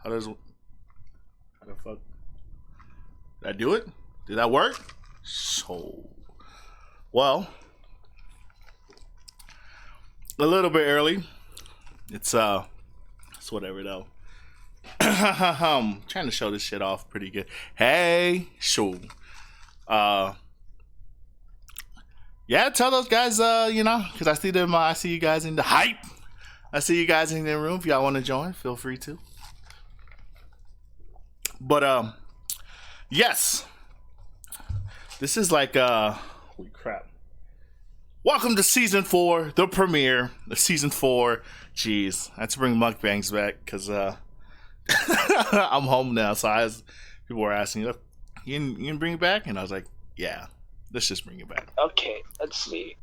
How does? How the fuck? Did I do it? Did that work? So, well, a little bit early. It's whatever though. Trying to show this shit off pretty good. Hey, sure. Yeah, tell those guys, because I see them. I see you guys in the hype. I see you guys in the room. If y'all want to join, feel free to. But yes, this is like holy crap. Welcome to season 4, the premiere of season 4. Jeez, I had to bring mukbangs back because I'm home now. So people were asking, "Look, you can bring it back?" And I was like, "Yeah, let's just bring it back." Okay, let's see.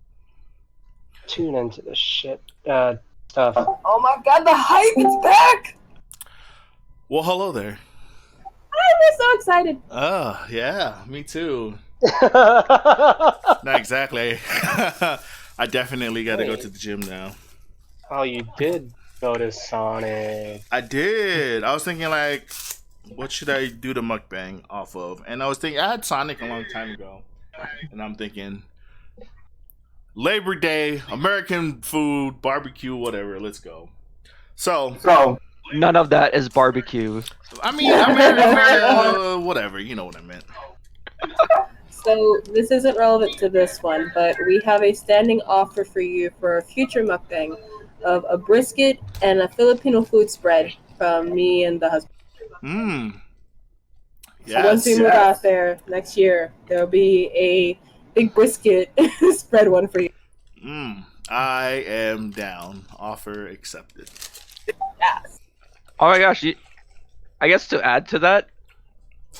Tune into this shit stuff. Oh my god, the hype is back! Well, hello there. I'm so excited. Oh, yeah, me too. Not exactly. I definitely got to go to the gym now. Oh, you did go to Sonic. I did. I was thinking, like, what should I do the mukbang off of? And I was thinking, I had Sonic a long time ago. And I'm thinking, Labor Day, American food, barbecue, whatever, let's go. So none of that is barbecue. I mean, American, whatever, you know what I meant. So this isn't relevant to this one, but we have a standing offer for you for a future mukbang of a brisket and a Filipino food spread from me and the husband. Yes. So once we move out there next year, there'll be a big brisket spread one for you. I am down. Offer accepted. Yes. Oh my gosh, I guess to add to that,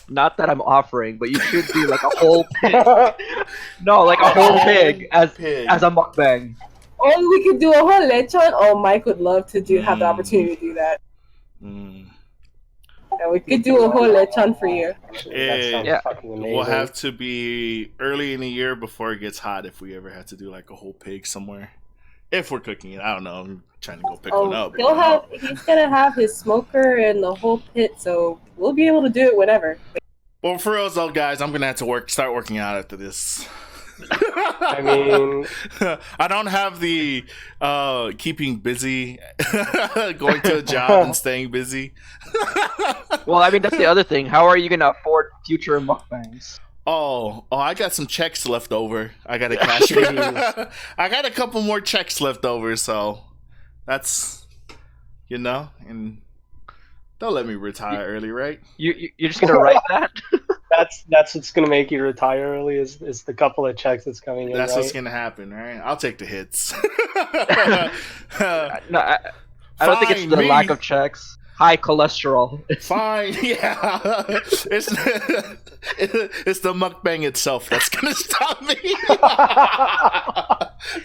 not that I'm offering, but you should do like a whole pig. No, like a whole pig as a mukbang. Or we could do a whole lechon. Oh, Mike would love to have the opportunity to do that. And we could do a whole lechon for you. Yeah, we'll have to be early in the year before it gets hot if we ever have to do like a whole pig somewhere. If we're cooking it, I don't know. I'm trying to go pick one up. He's gonna have his smoker and the whole pit, so we'll be able to do it whenever. Well, for real though, guys, I'm gonna have to start working out after this. I mean, I don't have the keeping busy, going to a job and staying busy. Well, I mean, that's the other thing. How are you going to afford future mukbangs? Oh, I got some checks left over. I got to cash in. I got a couple more checks left over, so that's, and don't let me retire early, right? You're just going to write that? That's what's gonna make you retire early is the couple of checks that's coming in. That's what's gonna happen, right? I'll take the hits. No, I don't think it's the lack of checks. High cholesterol. Fine, yeah. It's the mukbang itself that's gonna stop me.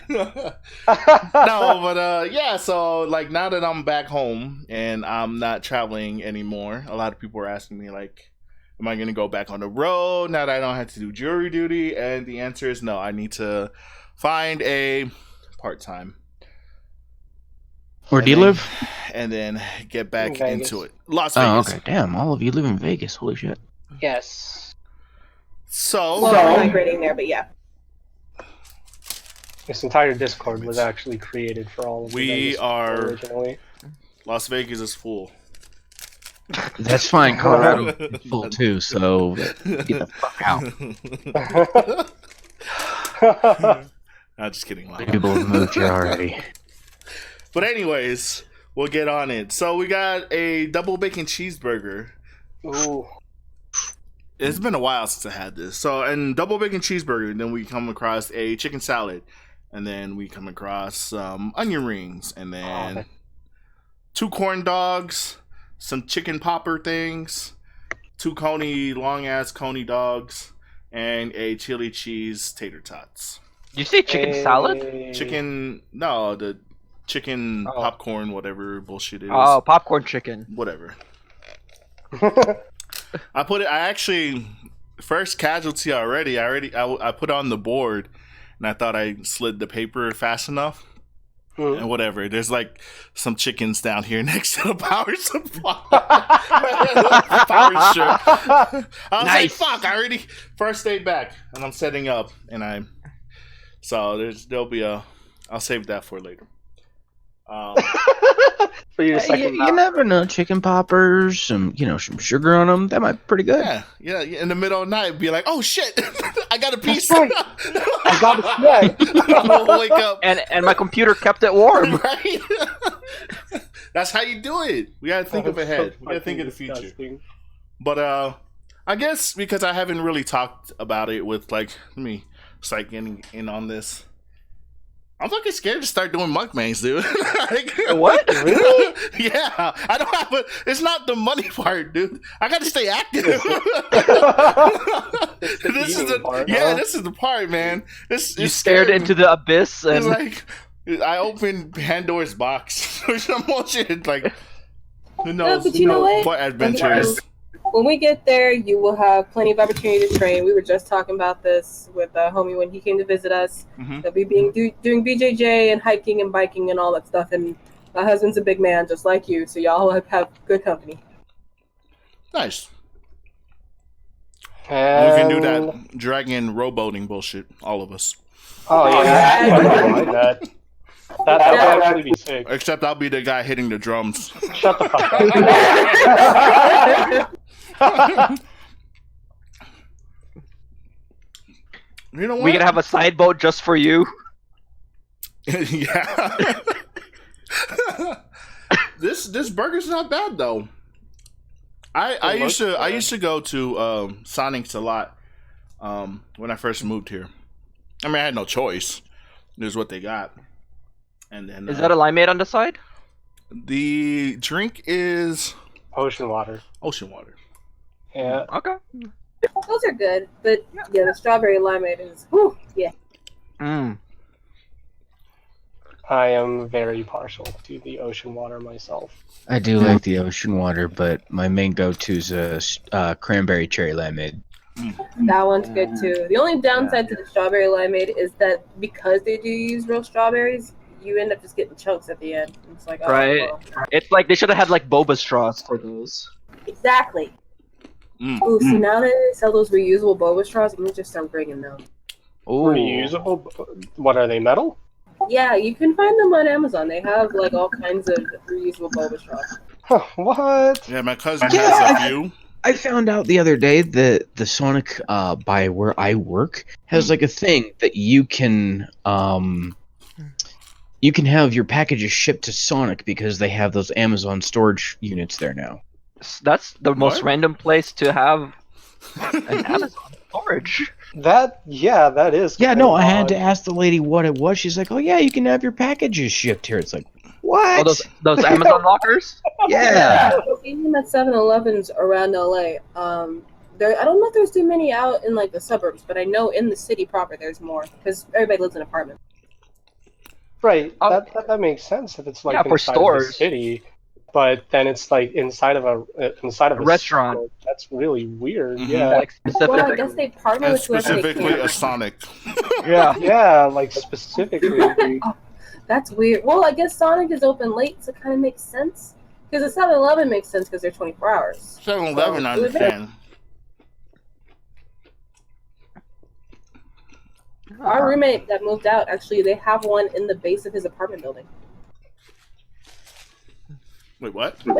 No, but yeah. So like now that I'm back home and I'm not traveling anymore, a lot of people are asking me like, am I going to go back on the road now that I don't have to do jury duty? And the answer is no. I need to find a part-time. Where do you live? And then get back into it. Las Vegas. Oh, okay. Damn, all of you live in Vegas. Holy shit. Yes. So migrating there, but yeah. This entire Discord was actually created for all of we are originally. Las Vegas is full. That's fine. Colorado is full too, so get the fuck out. Not just kidding. People have moved here already. But anyways, we'll get on it. So we got a double bacon cheeseburger. Ooh. It's been a while since I had this. So, and double bacon cheeseburger, and then we come across a chicken salad, and then we come across onion rings, and then 2 corn dogs, some chicken popper things, 2 long-ass coney dogs, and a chili cheese tater tots. You say chicken salad? The chicken popcorn, whatever bullshit is. Oh, popcorn chicken. Whatever. I actually, first casualty already, I put on the board, and I thought I slid the paper fast enough. and whatever. There's like some chickens down here next to the power supply. Power strip. I was like, fuck, I already first day back and I'm setting up and there'll be I'll save that for later. For your second You never know. Chicken poppers, some sugar on them. That might be pretty good. Yeah. In the middle of the night, be like, oh shit, I got a piece. Right. I got a snack. I'll wake up. And my computer kept it warm. Right? That's how you do it. We gotta think of ahead. We gotta think of the future. Disgusting. But I guess because I haven't really talked about it with let me start getting in on this. I'm fucking scared to start doing mukbangs, dude. What? Really? Yeah, I don't have it's not the money part, dude. I gotta stay active. It's the This is eating the part, this is the part, man. It's You stared into the abyss It's and like I opened Pandora's box or some bullshit. Who knows? but you know what? What adventures? When we get there, you will have plenty of opportunity to train. We were just talking about this with a homie when he came to visit us. Mhm. They'll be doing BJJ and hiking and biking and all that stuff. And my husband's a big man, just like you, so y'all have good company. Nice. And... We can do that dragon rowboating bullshit. All of us. Oh yeah, I don't mind that. That would actually be sick. Except I'll be the guy hitting the drums. Shut the fuck up. You know what? we could have a side boat just for you. Yeah. This burger's not bad though. I used to go to Sonic's a lot when I first moved here. I mean, I had no choice. It was what they got. And then Is that a limeade on the side? the drink is Ocean water. ocean water. Yeah. Okay. Those are good, but yeah, the strawberry limeade is, whew, yeah. Mm. I am very partial to the ocean water myself. I do like the ocean water, but my main go-to is a cranberry cherry lemonade. That one's good too. The only downside to the strawberry limeade is that because they do use real strawberries, you end up just getting chunks at the end. It's like, oh, Right. well. It's like they should have had like boba straws for those. Exactly. Mm. Ooh, see, now that they sell those reusable boba straws, I'm gonna just start bringing them. Ooh. Reusable? What are they, metal? Yeah, you can find them on Amazon. They have like all kinds of reusable boba straws. Huh, what? Yeah, my cousin Yeah, has a few. I found out the other day that the Sonic by where I work has like a thing that you can have your packages shipped to Sonic because they have those Amazon storage units there now. That's the most What? random place to have an Amazon storage. That is. Yeah, kind no, of I had odd. to ask the lady what it was. She's like, "Oh yeah, you can have your packages shipped here." It's like, what? Oh, those Amazon lockers? Yeah. Even at 7-Elevens around LA, I don't know if there's too many out in like the suburbs, but I know in the city proper there's more because everybody lives in apartments. Right. Oh. That makes sense if it's like Yeah, for inside of the stores. city, but then it's like inside of a Restaurant. store. That's really weird. Mhm. Yeah. Like Well, I specific. guess they partner And with whoever they specifically can. a Sonic. Yeah. Yeah, like specifically. That's weird. Well, I guess Sonic is open late, so it kind of makes sense. Because the 7-Eleven makes sense because they're 24 hours. 7-Eleven, I understand. Our roommate that moved out, actually, they have one in the base of his apartment building. Wait, what? He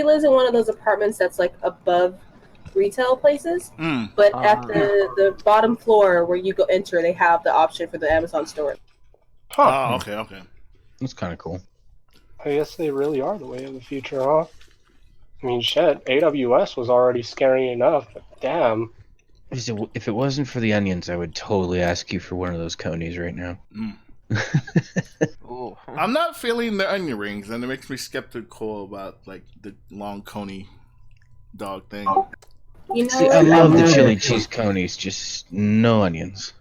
lives in one of those apartments that's like above retail places, Mm. but at the bottom floor where you go enter, they have the option for the Amazon store. Huh. Oh, okay. That's kind of cool. I guess they really are the way of the future, huh? I mean, shit, AWS was already scary enough, but damn. If it wasn't for the onions, I would totally ask you for one of those conies right now. Mm. Ooh. I'm not feeling the onion rings, and it makes me skeptical about like the long coney dog thing. You know, See, I love the chili cheese conies, just no onions.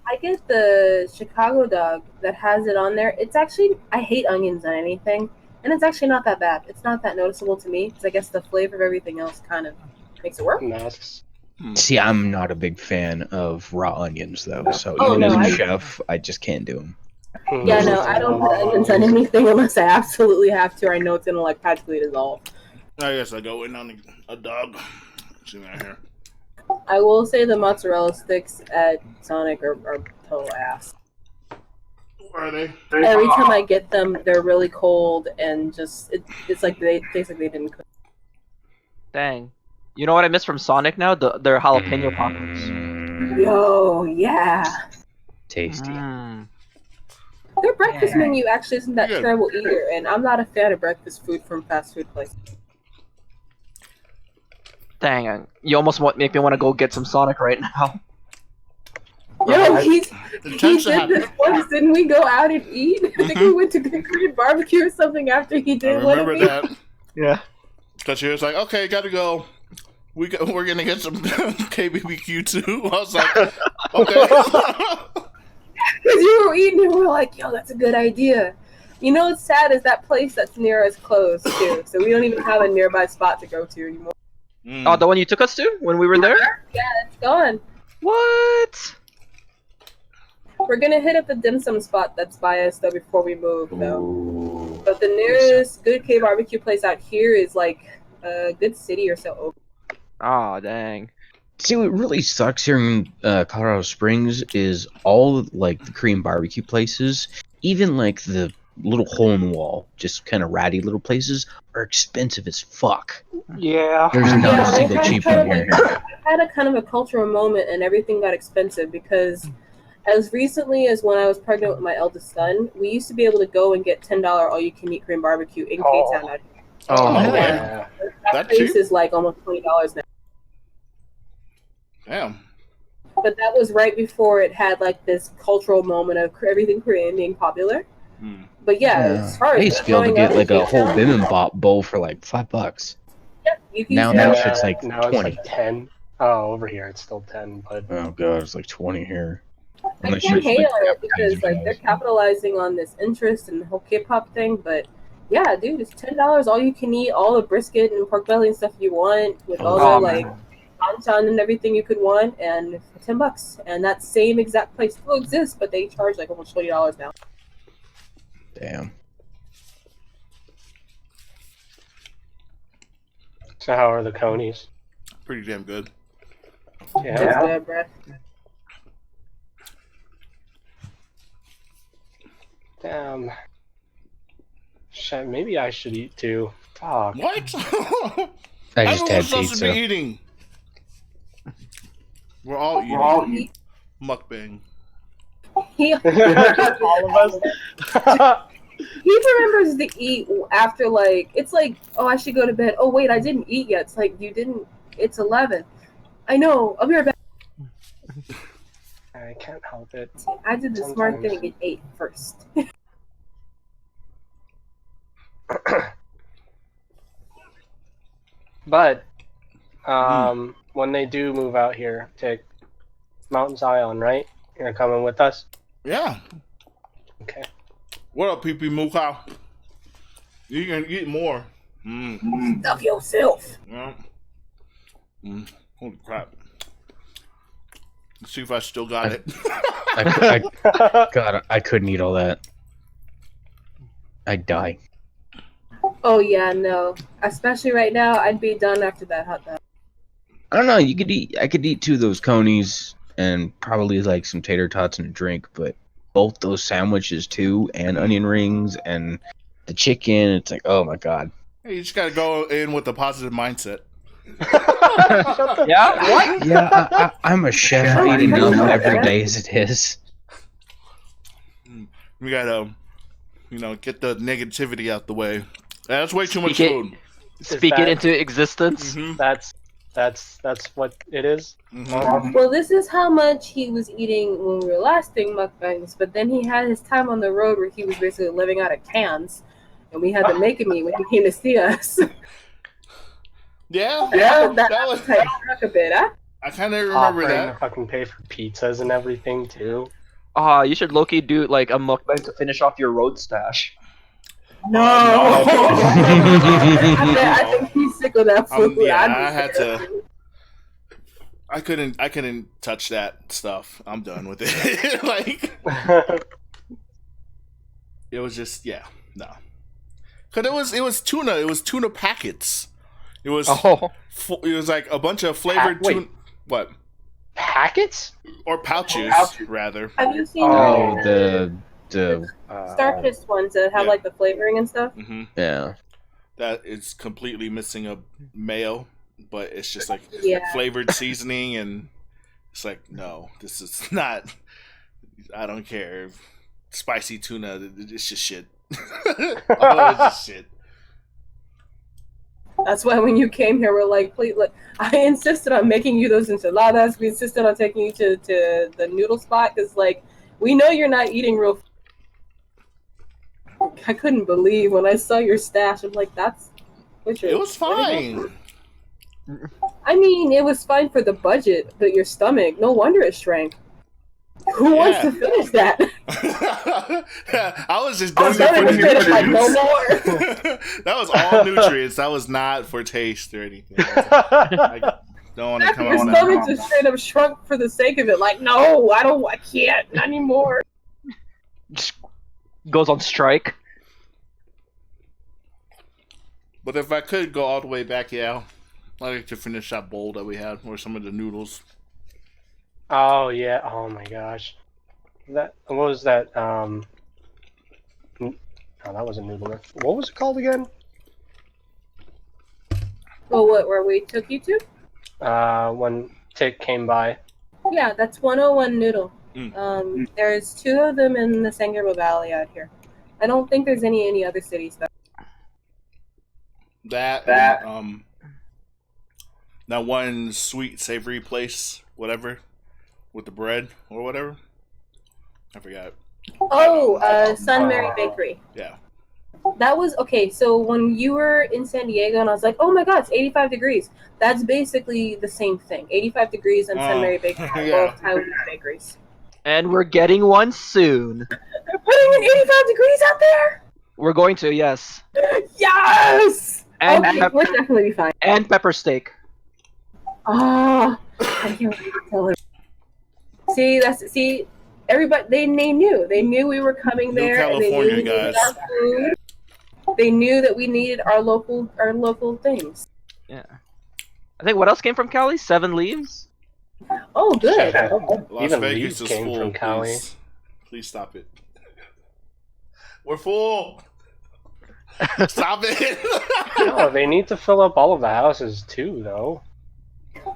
I get the Chicago dog that has it on there. It's actually, I hate onions on anything, and it's actually not that bad. It's not that noticeable to me because I guess the flavor of everything else kind of makes it work. Masks. See, I'm not a big fan of raw onions, though. So Oh, even no, as a I- chef, I just can't do them. Yeah, no, I don't put onions on anything unless I absolutely have to. Or I know it's gonna like practically dissolve. I guess I go in on a dog. See right here. I will say the mozzarella sticks at Sonic are total ass. Where are they? Every time I get them, they're really cold and just it's like they taste like they didn't cook. Dang. You know what I miss from Sonic now? Their jalapeno poppers. Yo, yeah. Tasty. Their breakfast menu actually isn't that Good. terrible either, and I'm not a fan of breakfast food from fast food places. Dang, you almost make me want to go get some Sonic right now. Yo, he It tends did to happen. this once. Didn't we go out and eat? I think we went to Korean barbecue or something after he I did one of remember these. that. Yeah. Because she was like, okay, gotta go. We're going to get some KBBQ too. I was like, okay. Because you were eating and we were like, yo, that's a good idea. You know what's sad is that place that's near us closed too. So we don't even have a nearby spot to go to anymore. Oh, the one you took us to when we were there? Yeah, it's gone. What? We're gonna hit up the dim sum spot that's by us though before we move though. Ooh. But the nearest good K barbecue place out here is like a good city or so. Oh, dang. See, what really sucks here in Colorado Springs is all like the Korean barbecue places, even like the little hole in the wall, just kind of ratty little places, are expensive as fuck. Yeah. There's not Yeah, a they single had cheap kind one of here. like- had a kind of a cultural moment and everything got expensive because as recently as when I was pregnant with my eldest son, we used to be able to go and get $10 all you can eat Korean barbecue in Oh. K-Town. Out here. Oh, yeah. Yeah. That That place cheap? is like almost $20 now. Damn. But that was right before it had like this cultural moment of everything Korean being popular. Hmm. But yeah, as far I as used to be able to growing get up like in a whole K-Town, bibimbap bowl for like $5. you can Now use that that. shit's like now it's 20. like 10. Oh, over here it's still 10, but Oh god, it's like 20 here. I Unless can't you're hate like, on it because like they're capitalizing on this interest in the whole K-pop thing. But yeah, dude, it's $10 all you can eat, all the brisket and pork belly and stuff you want, with all Oh, the like man. banchan and everything you could want, and for $10. And that same exact place still exists, but they charge like almost $20 now. Damn. so how are the conies? Pretty damn good. Yeah. That's good, bruh. Damn. Shit, maybe I should eat too. Fuck. What? I just had Everyone's supposed to be pizza. eating. We're all eating. Mukbang. He All of us. he remembers to eat after like it's like, oh, I should go to bed. Oh wait, I didn't eat yet. It's like you didn't. It's 11. I know. I'll be right back. I can't help it. I did the smart Sometimes. thing and ate first. But when they do move out here to Mountain Zion, right? You're coming with us? Yeah. Okay. What up, PP Muka? You can eat more. Stuff yourself. Yeah. Holy crap. Let's see if I still got it. God, I couldn't eat all that. I'd die. Oh yeah, no. Especially right now, I'd be done after that hot dog. I don't know. I could eat 2 of those conies and probably like some tater tots and a drink, but both those sandwiches too, and onion rings and the chicken. It's like, oh my god. Hey, you just gotta go in with a positive mindset. Yeah? What? Yeah, I'm a chef. I eat enough every day as it is. We gotta, get the negativity out the way. That's way too much Speak it- food. Speak it that- into existence. Mm-hmm. That's what it is. Mm-hmm. Well, this is how much he was eating when we were last doing mukbangs, but then he had his time on the road where he was basically living out of cans, and we had to make him eat when he came to see us. Yeah, that that was. appetite struck a bit, huh? I kind of remember Offering to that. fucking pay for pizzas and everything too. You should low-key do like a mukbang to finish off your road stash. No. No. I think he's sick of that food. Yeah, I'd be I had sick of to- that food. I couldn't touch that stuff. I'm done with it. Like, it was just no. Because it was tuna. It was tuna packets. It was it was like a bunch of flavored tuna. What? Packets or pouches rather? Have you seen the Starfish ones that have like the flavoring and stuff? Mm-hmm. Yeah. That is completely missing a mayo, but it's just like Yeah. flavored seasoning, and it's like, no, this is not. I don't care. Spicy tuna, it's just shit. It's just shit. That's why when you came here, we're like, please, like, I insisted on making you those enchiladas. We insisted on taking you to the noodle spot because, like, we know you're not eating real. I couldn't believe when I saw your stash. I'm like, that's. It was fine. I mean, it was fine for the budget, but your stomach, no wonder it shrank. Who wants to finish that? I was just doing it for the nutrients. Like, no more. That was all nutrients. That was not for taste or anything. I don't want to come Your on stomach just straight up shrunk for the sake of it. Like, no, I can't, not anymore. Just goes on strike. But if I could go all the way back, I'd like to finish that bowl that we had, or some of the noodles. Oh yeah! Oh my gosh, what was that? Oh, that wasn't noodle. What was it called again? Well, where we took you to? When Tick came by. Yeah, that's 101 Noodle. Mm. There's 2 of them in the San Gabriel Valley out here. I don't think there's any other cities though. That one sweet savory place, whatever, with the bread or whatever. I forgot. Oh, Sun Mary Bakery. Yeah. That was okay. So when you were in San Diego, and I was like, "Oh my God, it's 85 degrees." That's basically the same thing. 85 degrees and Sun Mary Bakery, both Taiwanese bakeries. And we're getting one soon. They're putting in 85 degrees out there. We're going to, yes. Yes. And okay, we'll definitely be fine. And pepper steak. Oh, I can't wait to tell her. See, everybody, they knew we were coming New there. California, and they knew we guys. needed our food. They knew that we needed our local things. Yeah. I think what else came from Cali? 7 Leaves? Oh, good. Las Even Vegas Leeds is came full. from Cali. Please stop it. We're full. Stop it. No, they need to fill up all of the houses too, though.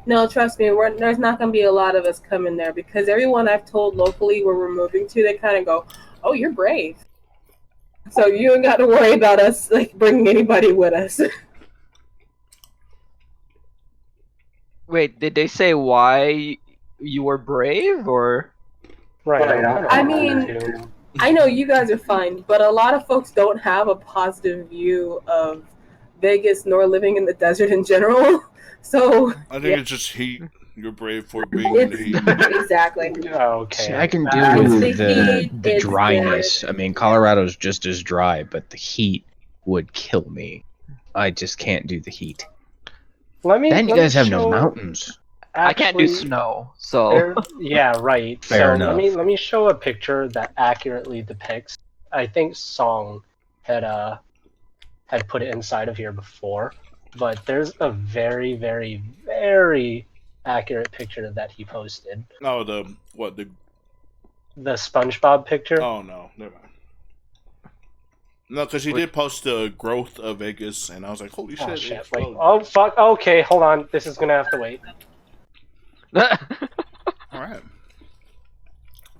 No, trust me, there's not going to be a lot of us coming there because everyone I've told locally where we're moving to, they kind of go, "Oh, you're brave." So you ain't got to worry about us like bringing anybody with us. Wait, did they say why you were brave, or? Right. I mean, I know you guys are fine, but a lot of folks don't have a positive view of Vegas nor living in the desert in general. So I think it's just heat. You're brave for being in the heat. Exactly. Okay. See, I can deal It's with the heat, the it's dryness. I mean, Colorado's just as dry, but the heat would kill me. I just can't do the heat. Then you guys have no mountains. I can't do Actually, snow, so. Yeah, right. Fair so enough. let me show a picture that accurately depicts. I think Song had put it inside of here before, but there's a very, very, very accurate picture that he posted. Oh, The SpongeBob picture. Oh no, never mind. No, because he did post the growth of Vegas, and I was like, "Holy shit!" Oh it shit! Wait. exploded. Oh fuck! Okay, hold on. This is gonna have to wait. All right.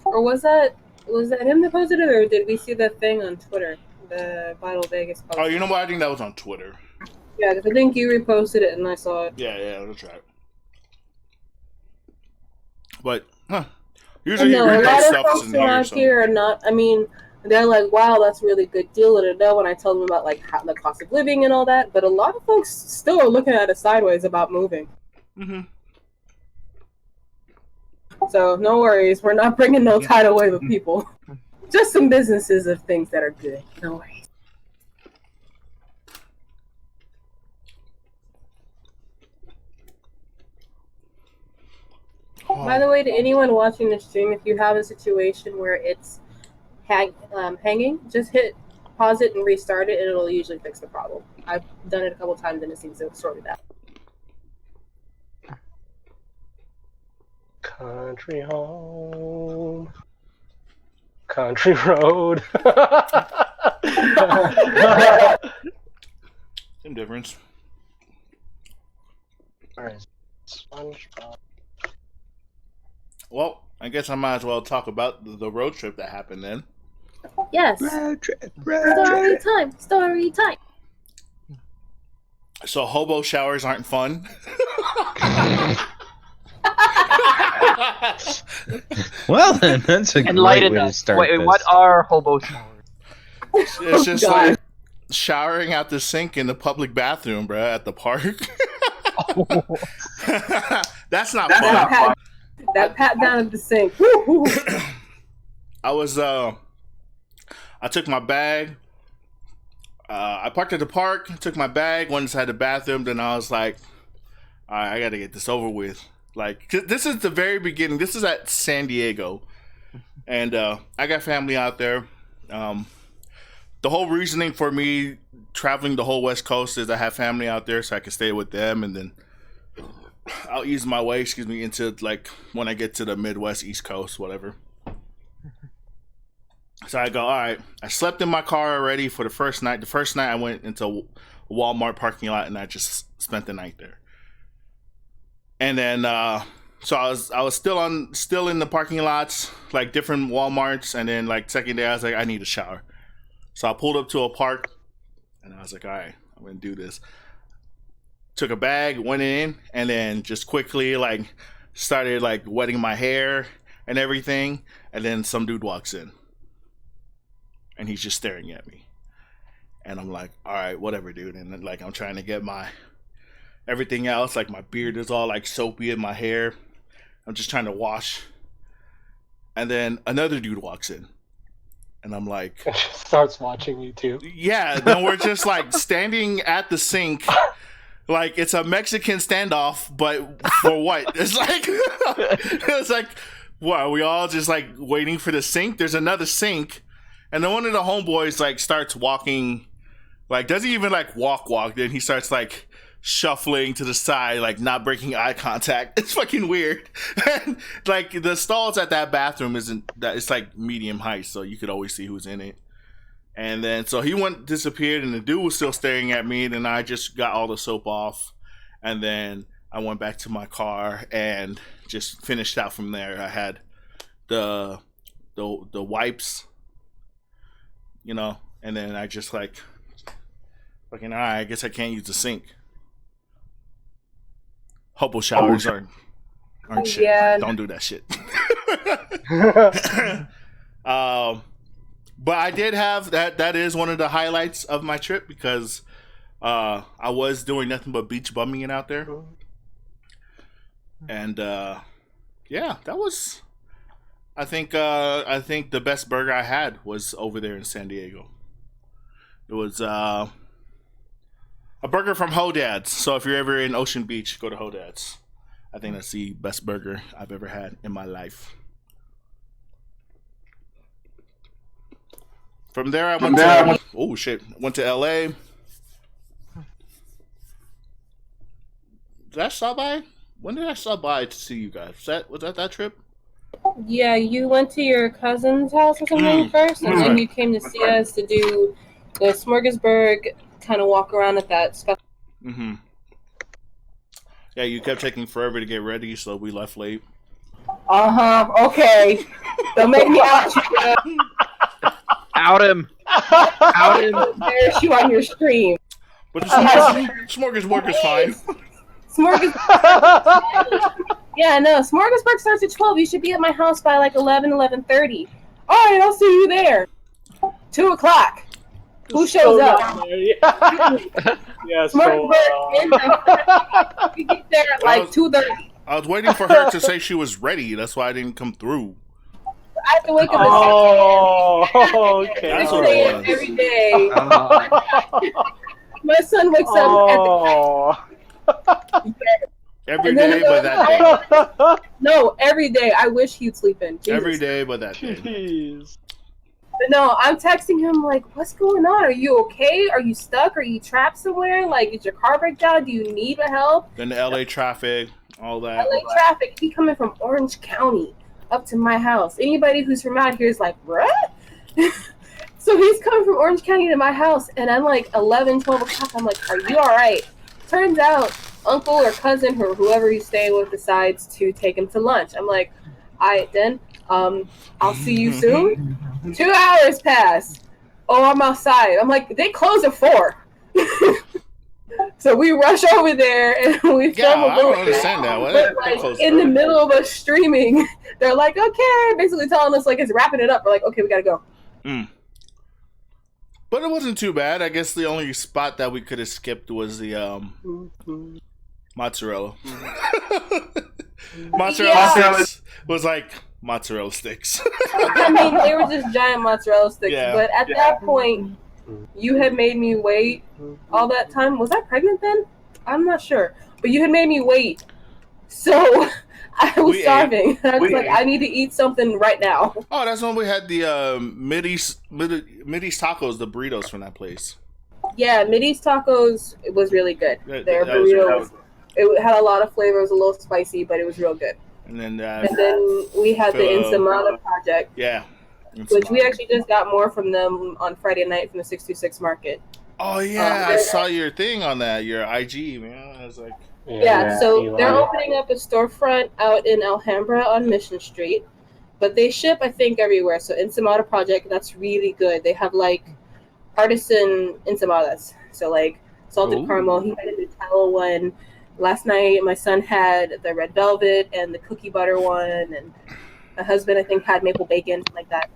Or was that him that posted it, or did we see that thing on Twitter, the Vital Vegas post? Oh, you know what? I think that was on Twitter. Yeah, because I think you reposted it and I saw it. Yeah, that's right. But usually No, you a read lot those of stuff folks in here. around So. here are not. I mean, they're like, "Wow, that's a really good deal." When I tell them about like the cost of living and all that, but a lot of folks still are looking at it sideways about moving. Mm-hmm. So no worries, we're not bringing no tidal wave of people. Just some businesses of things that are good. No worries. By the way, to anyone watching the stream, if you have a situation where it's hanging, just hit pause it and restart it, and it'll usually fix the problem. I've done it a couple times and it seems to have sorted out. Country home, country road. Same difference. Alright, SpongeBob. Well, I guess I might as well talk about the road trip that happened then. Yes. Story time. Story time. So hobo showers aren't fun. Well, then that's a great Enlighten way to us. start Wait, this. what are hobo showers? It's just God. like showering out the sink in the public bathroom, bro, at the park. That's not fun. That pat down at the sink. Woo-hoo. I took my bag. I parked at the park, took my bag, went inside the bathroom, then I was like, all right, I gotta get this over with. Like, 'cause this is the very beginning. This is at San Diego. And I got family out there. The whole reasoning for me traveling the whole West Coast is I have family out there so I can stay with them, and then I'll ease my way, into like when I get to the Midwest, East Coast, whatever. So I go, all right. I slept in my car already for the first night. The first night I went into a Walmart parking lot and I just spent the night there. And then, so I was still in the parking lots, like different Walmarts. And then like second day I was like, I need a shower. So I pulled up to a park and I was like, all right, I'm going to do this. Took a bag, went in, and then just quickly like started like wetting my hair and everything. And then some dude walks in. And he's just staring at me. And I'm like, all right, whatever, dude. And then, like, I'm trying to get my everything else. Like, my beard is all, like, soapy in my hair. I'm just trying to wash. And then another dude walks in. And I'm like... And she starts watching you, too. Yeah, then we're just, like, standing at the sink. Like, it's a Mexican standoff, but for what? It's like, what, are we all just, like, waiting for the sink? There's another sink. And then one of the homeboys like starts walking, like doesn't even like walk. Then he starts like shuffling to the side, like not breaking eye contact. It's fucking weird. And like the stalls at that bathroom isn't that, it's like medium height, so you could always see who's in it. And then so he disappeared, and the dude was still staring at me. Then I just got all the soap off, and then I went back to my car and just finished out from there. I had the wipes. You know, and then I just like, fucking, all right, I guess I can't use the sink. Hobo showers aren't shit. Yeah. Don't do that shit. But I did have that is one of the highlights of my trip because I was doing nothing but beach bumming out there. And yeah, that was... I think the best burger I had was over there in San Diego. It was a burger from Hodad's. So if you're ever in Ocean Beach, go to Hodad's. I think that's the best burger I've ever had in my life. From there, I went to LA. Did I stop by? When did I stop by to see you guys? Was that trip? Yeah, you went to your cousin's house or something first, and then you came to see us to do the smorgasburg, kind of walk around at that stuff. Mm-hmm. Yeah, you kept taking forever to get ready, so we left late. Okay. Don't make me out you. Out him. Out him. Embarrass you on your stream. But the smorgasburg is fine. Yeah, no, smorgasburg starts at 12. You should be at my house by like 11:30. All right, I'll see you there. 2 o'clock. Who shows up? Yeah, Smorgasburg. We get there at like 2:30. I was waiting for her to say she was ready. That's why I didn't come through. I have to wake up at 6 okay. That's what it was. every day. My son wakes up Every day but that day. No, every day. I wish he'd sleep in. Jesus. Every day but that day. Jeez. But no, I'm texting him like, "What's going on? Are you okay? Are you stuck? Are you trapped somewhere? Like, did your car break down? Do you need help?" Then the LA traffic, all that. LA traffic. He coming from Orange County up to my house. Anybody who's from out here is like, "What?" So he's coming from Orange County to my house, and I'm like 11, 12 o'clock. I'm like, "Are you all right?" Turns out, uncle or cousin or whoever he's staying with decides to take him to lunch. I'm like, "All right, then. I'll see you soon." 2 hours pass. Oh, I'm outside. I'm like, they close at 4. So we rush over there and we Yeah, film a I don't little understand that. Well, but, they close in the early. middle of us streaming, they're like, "Okay," basically telling us like it's wrapping it up. We're like, "Okay, we gotta go." But it wasn't too bad. I guess the only spot that we could have skipped was the mozzarella. Mozzarella sticks was like mozzarella sticks. I mean, they were just giant mozzarella sticks. Yeah. But at that point, you had made me wait all that time. Was I pregnant then? I'm not sure. But you had made me wait. So I was We starving. I was like, I need to eat something right now. Oh, that's when we had the Mideast tacos, the burritos from that place. Yeah, Mideast tacos, it was really good. That- Their that was burrito, it had a lot of flavor. It was a little spicy, but it was real good. And then And then we had the Ensamada project, yeah. which we actually just got more from them on Friday night from the 626 market. Oh yeah, I saw your thing on that, your IG, man. I was like, Yeah, so Eli. they're opening up a storefront out in Alhambra on Mission Street, but they ship, I think, everywhere. So Ensamada Project, that's really good. They have like artisan ensamadas, so like salted Ooh. caramel. He had a Nutella one. Last night, my son had the red velvet and the cookie butter one, and my husband, I think, had maple bacon, something like that.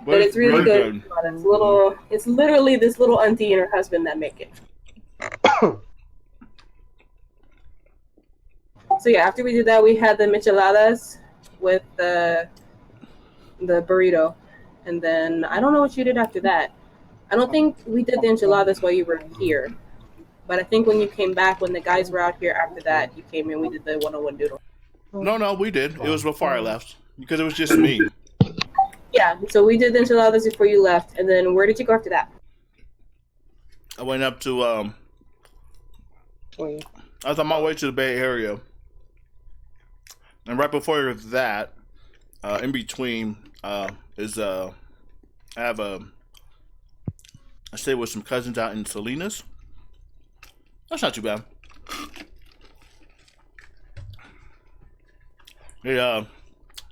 But it's really good. It's little. It's literally this little auntie and her husband that make it. So yeah, after we did that, we had the micheladas with the burrito, and then I don't know what you did after that. I don't think we did the enchiladas while you were here, but I think when you came back, when the guys were out here after that, you came in. We did the 101 doodle. No, we did. It was before I left because it was just me. Yeah, so we did the enchiladas before you left, and then where did you go after that? I went up to I was on my way to the Bay Area, and right before that, in between, is I stayed with some cousins out in Salinas. That's not too bad. They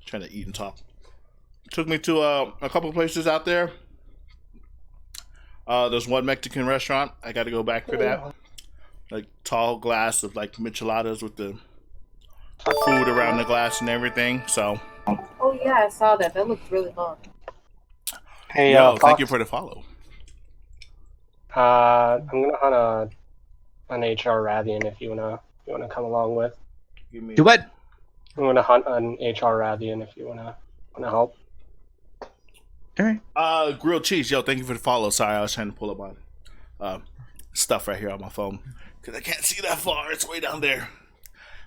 trying to eat and talk. Took me to a couple places out there. There's one Mexican restaurant. I got to go back for that. Like tall glass of like micheladas with the food around the glass and everything. So, Oh yeah, I saw that. That looked really long. Hey, yo, thank Fox, you for the follow. I'm gonna hunt an HR Rathian if you wanna come along with. Give me Do what? I'm gonna hunt an HR Rathian if you wanna help. All right. Grilled cheese. Yo, thank you for the follow. Sorry, I was trying to pull up my stuff right here on my phone because I can't see that far. It's way down there.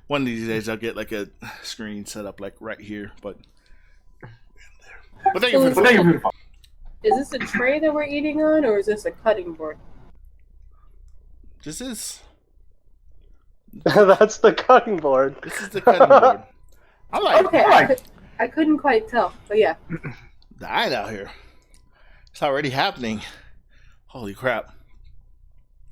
One of these days, I'll get like a screen set up like right here. But thank you for the follow. Is this a tray that we're eating on, or is this a cutting board? This is That's the cutting board. the cutting board. I'm like, Okay, I couldn't quite tell, but yeah. dying out here. It's already happening. Holy crap.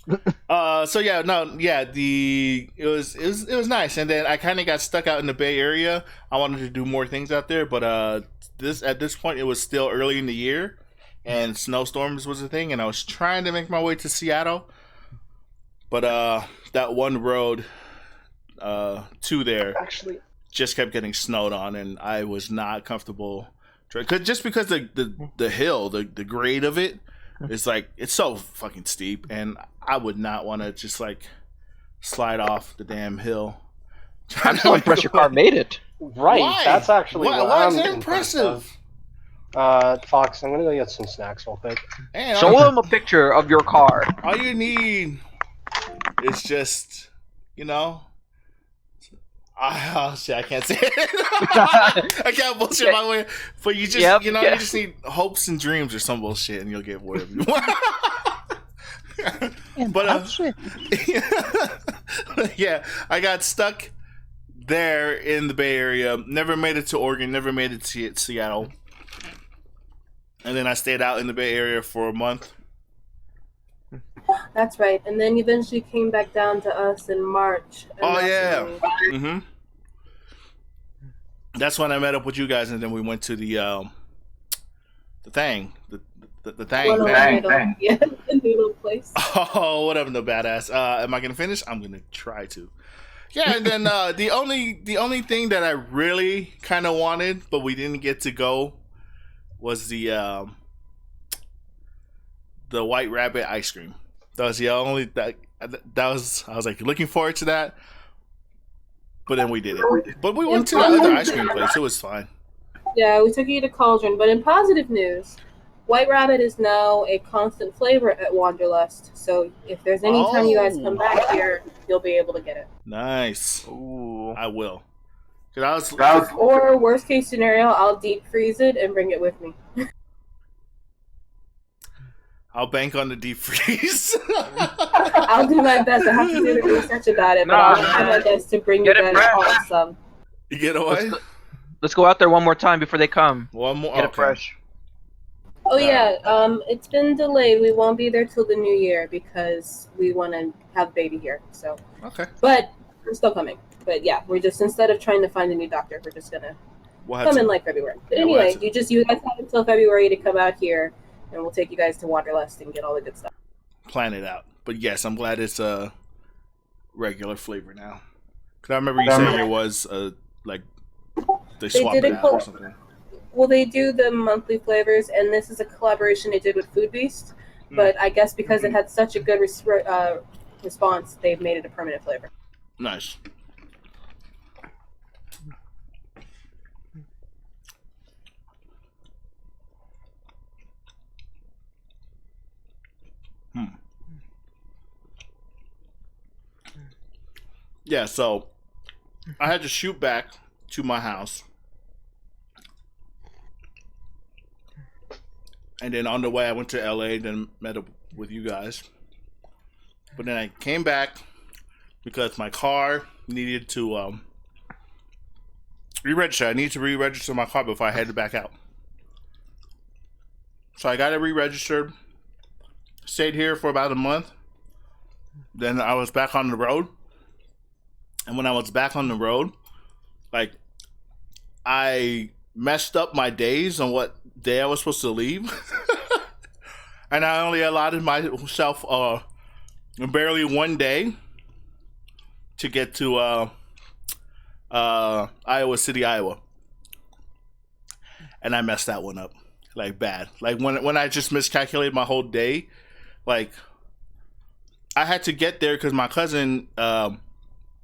So yeah, it was nice, and then I kind of got stuck out in the Bay Area. I wanted to do more things out there, but at this point it was still early in the year, and snowstorms was a thing, and I was trying to make my way to Seattle, but that one road to there Actually, just kept getting snowed on, and I was not comfortable. Just because the hill, the grade of it is like, it's so fucking steep, and I would not want to just like slide off the damn hill. I'm so impressed your car made it. right. Why? That's actually Why is I'm that impressive? Fox, I'm gonna go get some snacks real quick. Man, Show them a picture of your car. all you need is just, Oh shit, I can't say it. I can't bullshit my way. But you just, Yep, you know, yeah. you just need hopes and dreams or some bullshit, and you'll get whatever you want. But yeah, I got stuck there in the Bay Area. Never made it to Oregon. Never made it to Seattle. And then I stayed out in the Bay Area for a month. That's right. And then eventually came back down to us in March. And Oh that's yeah. when Mm-hmm. That's when I met up with you guys, and then we went to the thing, the thing. One Thing. middle. Yeah, the noodle place. Oh, whatever, no badass. Am I gonna finish? I'm gonna try to. Yeah, and then the only thing that I really kind of wanted, but we didn't get to go, was the White Rabbit ice cream. That was the only that was. I was like looking forward to that, but then we didn't. But we went to the other ice cream place. It was fine. Yeah, we took you to Cauldron. But in positive news, White Rabbit is now a constant flavor at Wanderlust. So if there's any time you guys come back here, you'll be able to get it. Nice. Ooh. I will. 'Cause I was Or worst case scenario, I'll deep freeze it and bring it with me. I'll bank on the deep freeze. I'll do my best. I have to do the research about it, but I'll do my best to bring you Get it guys fresh. all some. You get away? Let's go out there one more time before they come. One more. Get it Okay. fresh. Oh yeah, it's been delayed. We won't be there till the new year because we want to have baby here. So, Okay. but we're still coming. But yeah, we're just instead of trying to find a new doctor, we're just gonna We'll have come to in like February. But Yeah, we'll anyway, have to- you guys have until February to come out here, and we'll take you guys to Wanderlust and get all the good stuff. plan it out. But yes, I'm glad it's a regular flavor now. Because I remember you saying it was like they swap did it it out or for- something. Well, they do the monthly flavors, and this is a collaboration they did with Food Beast. But I guess because it had such a good response, they've made it a permanent flavor. Nice. Yeah, so I had to shoot back to my house. And then on the way, I went to LA, then met up with you guys. But then I came back because my car needed to re-register. I needed to re-register my car before I headed back out. So I got it re-registered. Stayed here for about a month. Then I was back on the road. And when I was back on the road, like, I messed up my days on what day I was supposed to leave. And I only allotted myself barely one day to get to Iowa City, Iowa. And I messed that one up. Like, bad. Like, when I just miscalculated my whole day, like, I had to get there because my cousin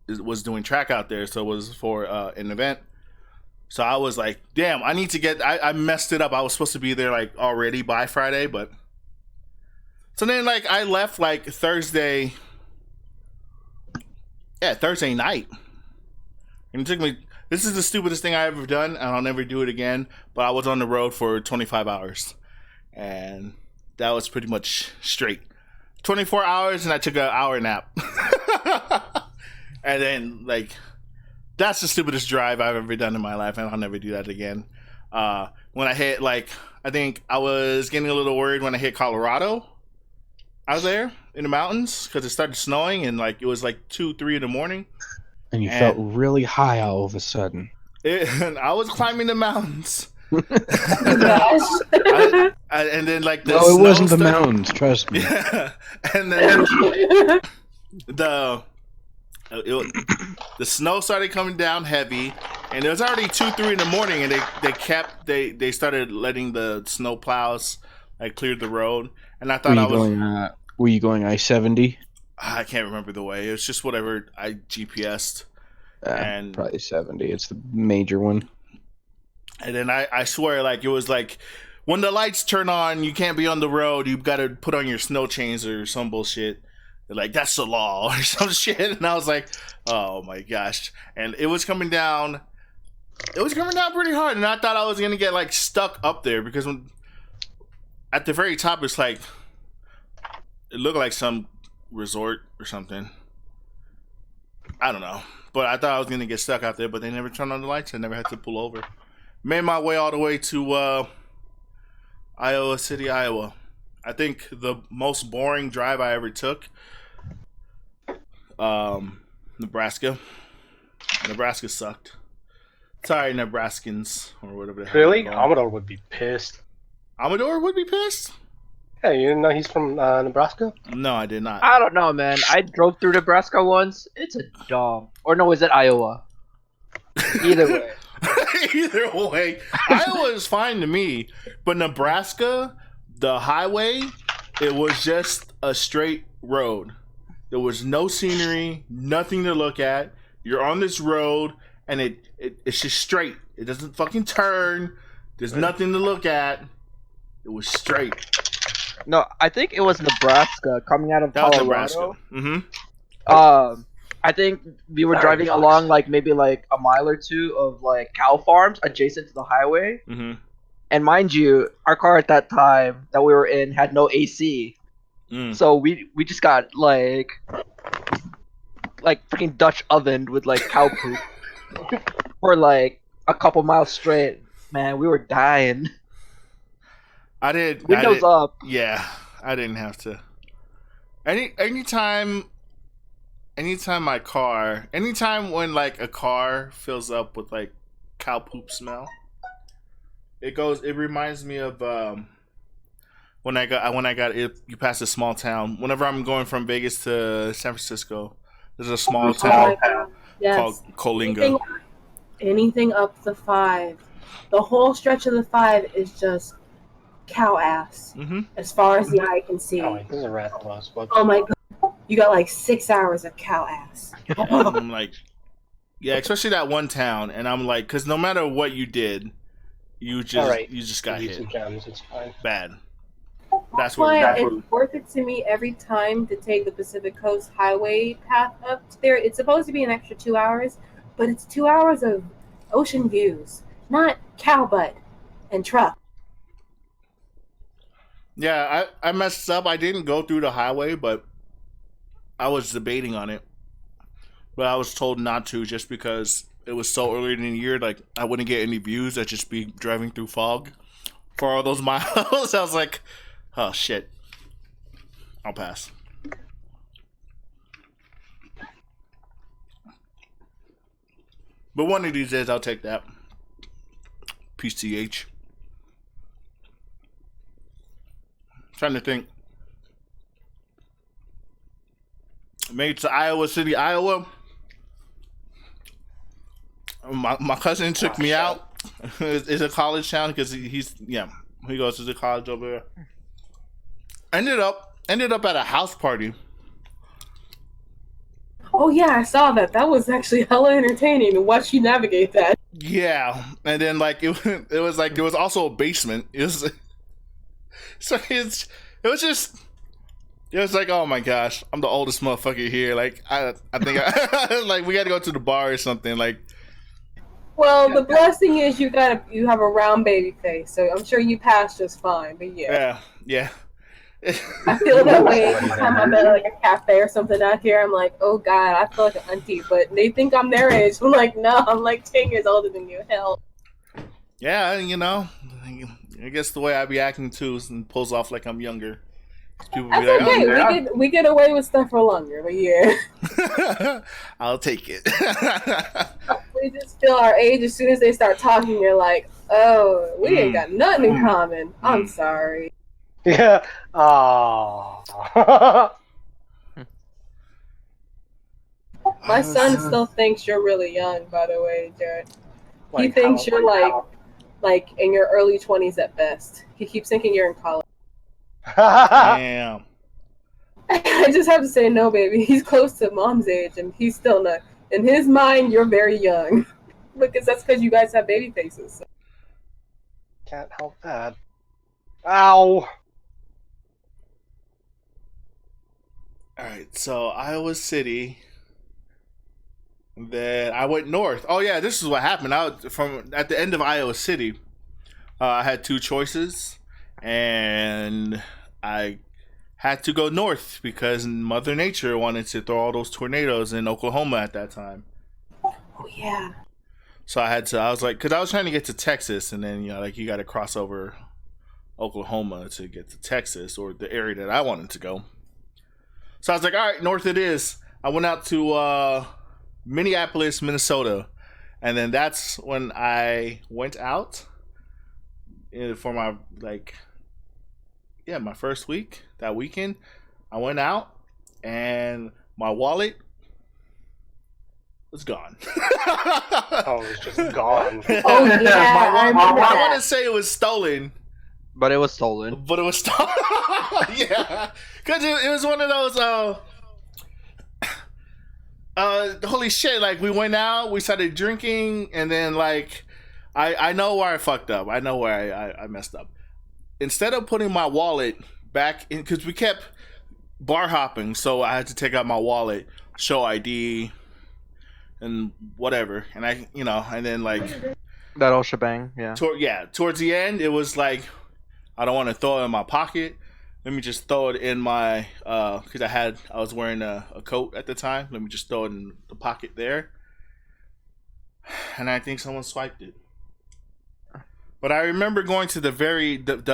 was doing track out there, so it was for an event. So I was like, damn, I need to get, I messed it up. I was supposed to be there like already by Friday, but so then like I left like Thursday night. And it took me, this is the stupidest thing I ever done, and I'll never do it again, but I was on the road for 25 hours. And that was pretty much straight. 24 hours, and I took an hour nap. And then, like, that's the stupidest drive I've ever done in my life, and I'll never do that again. When I hit, like, I think I was getting a little worried when I hit Colorado out there in the mountains because it started snowing, and, like, it was, like, 2, 3 in the morning. And you felt really high all of a sudden. And I was climbing the mountains. Gosh. And then, like, the No, snow it wasn't the started- mountains, trust me. Yeah. And then the snow started coming down heavy, and it was already 2, 3 in the morning, and they started letting the snow plows like clear the road, and I thought Were you going I-70? I can't remember the way. It was just whatever I GPS'd, And- Probably 70. It's the major one. and then I swear, like, it was like when the lights turn on, you can't be on the road. You've got to put on your snow chains or some bullshit. They're like, that's the law or some shit. And I was like, oh my gosh. And it was coming down. It was coming down pretty hard. And I thought I was going to get like stuck up there because at the very top, it's like, it looked like some resort or something. I don't know. But I thought I was going to get stuck out there, but they never turned on the lights. I never had to pull over. Made my way all the way to Iowa City, Iowa. I think the most boring drive I ever took, Nebraska. Nebraska sucked. Sorry, Nebraskans, or whatever the hell. Really? Commodore would be pissed. Amador would be pissed? Hey, you didn't know he's from Nebraska? No, I did not. I don't know, man. I drove through Nebraska once. It's a dumb. Or no, is it Iowa? Either way. Either way, Iowa is fine to me, but Nebraska, the highway, it was just a straight road. There was no scenery, nothing to look at. You're on this road, and it's just straight. It doesn't fucking turn. There's nothing to look at. It was straight. No, I think it was Nebraska coming out of That was Colorado. Nebraska. Mm-hmm. I think we were driving along like maybe like a mile or two of like cow farms adjacent to the highway. Mm-hmm. And mind you, our car at that time that we were in had no AC. So we just got like freaking Dutch ovened with like cow poop for like a couple miles straight. Man, we were dying. Windows up. Yeah, I didn't have to. Anytime when like a car fills up with like cow poop smell, it reminds me of when I got it. You pass a small town. Whenever I'm going from Vegas to San Francisco, there's a small town called Coalinga. Anything up the 5, the whole stretch of the 5 is just cow ass, as far as the eye can see. Oh, wait, this is a rat close. Oh my god, you got like 6 hours of cow ass. I'm like, yeah, especially that one town, and I'm like, because no matter what you did, you just got hit. Gems, it's fine. Bad. That's why it's worth it to me every time to take the Pacific Coast Highway path up there. It's supposed to be an extra 2 hours, but it's 2 hours of ocean views, not cow butt and truck. Yeah, I messed up. I didn't go through the highway, but I was debating on it. But I was told not to just because it was so early in the year. Like, I wouldn't get any views. I'd just be driving through fog for all those miles. I was like, oh, shit. I'll pass. But one of these days, I'll take that. PCH. Trying to think. Made it to Iowa City, Iowa. My cousin took me out. It's a college town because he goes to the college over there. Ended up at a house party. Oh yeah, I saw that. That was actually hella entertaining to watch you navigate that. Yeah, and then like it was like there was also a basement. It was like, oh my gosh, I'm the oldest motherfucker here. Like I think like we got to go to the bar or something. Like, well, the blessing is you have a round baby face, so I'm sure you passed just fine. But yeah. I feel that way every time I'm at like a cafe or something out here. I'm like, oh god, I feel like an auntie, but they think I'm their age. I'm like, no, I'm like 10 years older than you. Hell. Yeah, you know, I guess the way I be acting too and pulls off like I'm younger. People That's be like, okay. We get away with stuff for longer, but yeah. I'll take it. We just feel our age as soon as they start talking. You're like, oh, we ain't got nothing in common. I'm sorry. Yeah. Oh. My son still thinks you're really young, by the way, Jared. He Like thinks how- you're like in your early 20s at best. He keeps thinking you're in college. Damn. I just have to say, no, baby. He's close to mom's age, and he's still not. In his mind, you're very young. That's because you guys have baby faces. So. Can't help that. Ow. All right, so Iowa City. Then I went north. Oh yeah, this is what happened. From at the end of Iowa City. I had two choices, and I had to go north because Mother Nature wanted to throw all those tornadoes in Oklahoma at that time. Oh yeah. So I was like, because I was trying to get to Texas, and then you got to cross over Oklahoma to get to Texas or the area that I wanted to go. So I was like, all right, north it is. I went out to Minneapolis, Minnesota, and then that's when I went out for my my first week. That weekend I went out and my wallet was gone. Oh, it was just gone. Oh yeah, I remember I that. want to say it was stolen, But it was stolen. but it was stolen. Yeah, because it was one of those holy shit, like we went out, we started drinking, and then I know where I fucked up. I know where I messed up. Instead of putting my wallet back in, because we kept bar hopping, so I had to take out my wallet, show ID, and whatever. And and then That whole shebang, yeah. towards the end, it was like, I don't want to throw it in my pocket. Let me just throw it in my, because I was wearing a coat at the time. Let me just throw it in the pocket there. And I think someone swiped it. But I remember going to the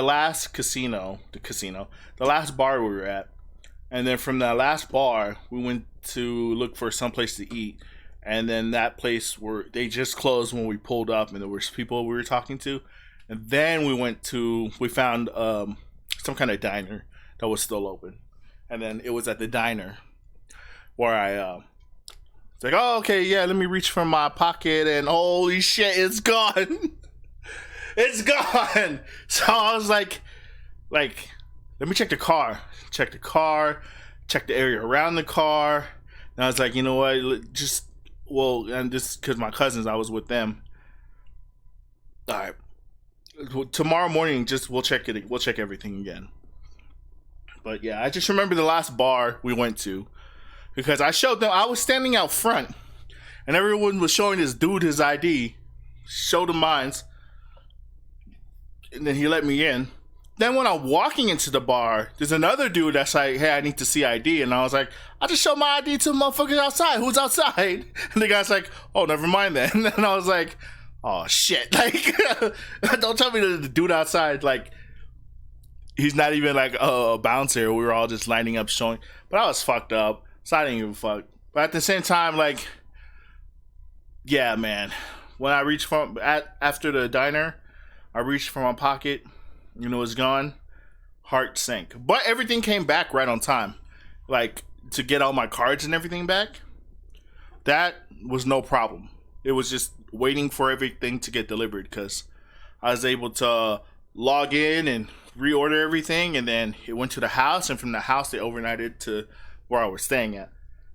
last the last bar we were at. And then from that last bar, we went to look for someplace to eat. And then that place they just closed when we pulled up, and there was people we were talking to. And then we found some kind of diner that was still open. And then it was at the diner where I it's like, oh, okay, yeah, let me reach from my pocket, and holy shit, it's gone. It's gone. So I was like, let me check the car. Check the area around the car. And I was like, you know what, and just because my cousins, I was with them. All right. Tomorrow morning, we'll check it. We'll check everything again. But yeah, I just remember the last bar we went to because I showed them. I was standing out front, and everyone was showing this dude his ID. Showed him mine, and then he let me in. Then when I'm walking into the bar, there's another dude that's like, "Hey, I need to see ID," and I was like, "I just showed my ID to the motherfuckers outside. Who's outside?" And the guy's like, "Oh, never mind then." And I was like, oh shit, don't tell me the dude outside, he's not even a bouncer. We were all just lining up showing, but I was fucked up, so I didn't give a fuck. But at the same time, yeah, man, when I reached after the diner, I reached for my pocket, it was gone, heart sank. But everything came back right on time, to get all my cards and everything back, that was no problem. It was just waiting for everything to get delivered because I was able to log in and reorder everything, and then it went to the house, and from the house they overnighted to where I was staying at.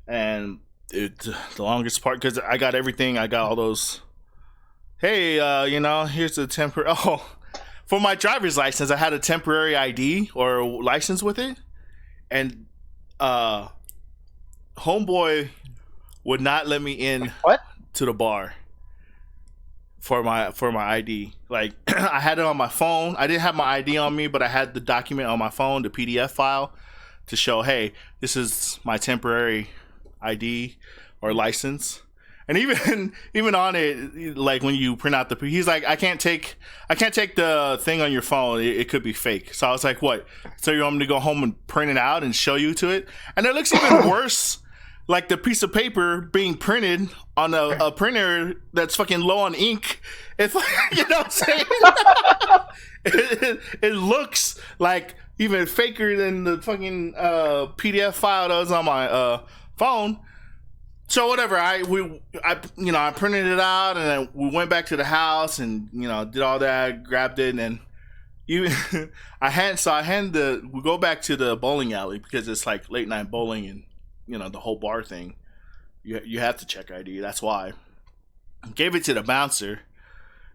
And the longest part, because I got everything, I got all those, hey, here's a temporary, for my driver's license, I had a temporary ID or license with it, and homeboy would not let me in. What? To the bar for my ID. I had it on my phone. I didn't have my ID on me, but I had the document on my phone, the PDF file, to show, hey, this is my temporary ID or license. And even on it, when you print out he's like, I can't take the thing on your phone. It could be fake. So I was like, what? So you want me to go home and print it out and show you to it? And it looks even worse. The piece of paper being printed on a printer that's fucking low on ink. It's you know what I'm saying? it looks even faker than the fucking PDF file that was on my phone. So whatever, I printed it out, and then we went back to the house and did all that, grabbed it, and then we go back to the bowling alley because it's late night bowling and the whole bar thing. You have to check ID. That's why. Gave it to the bouncer.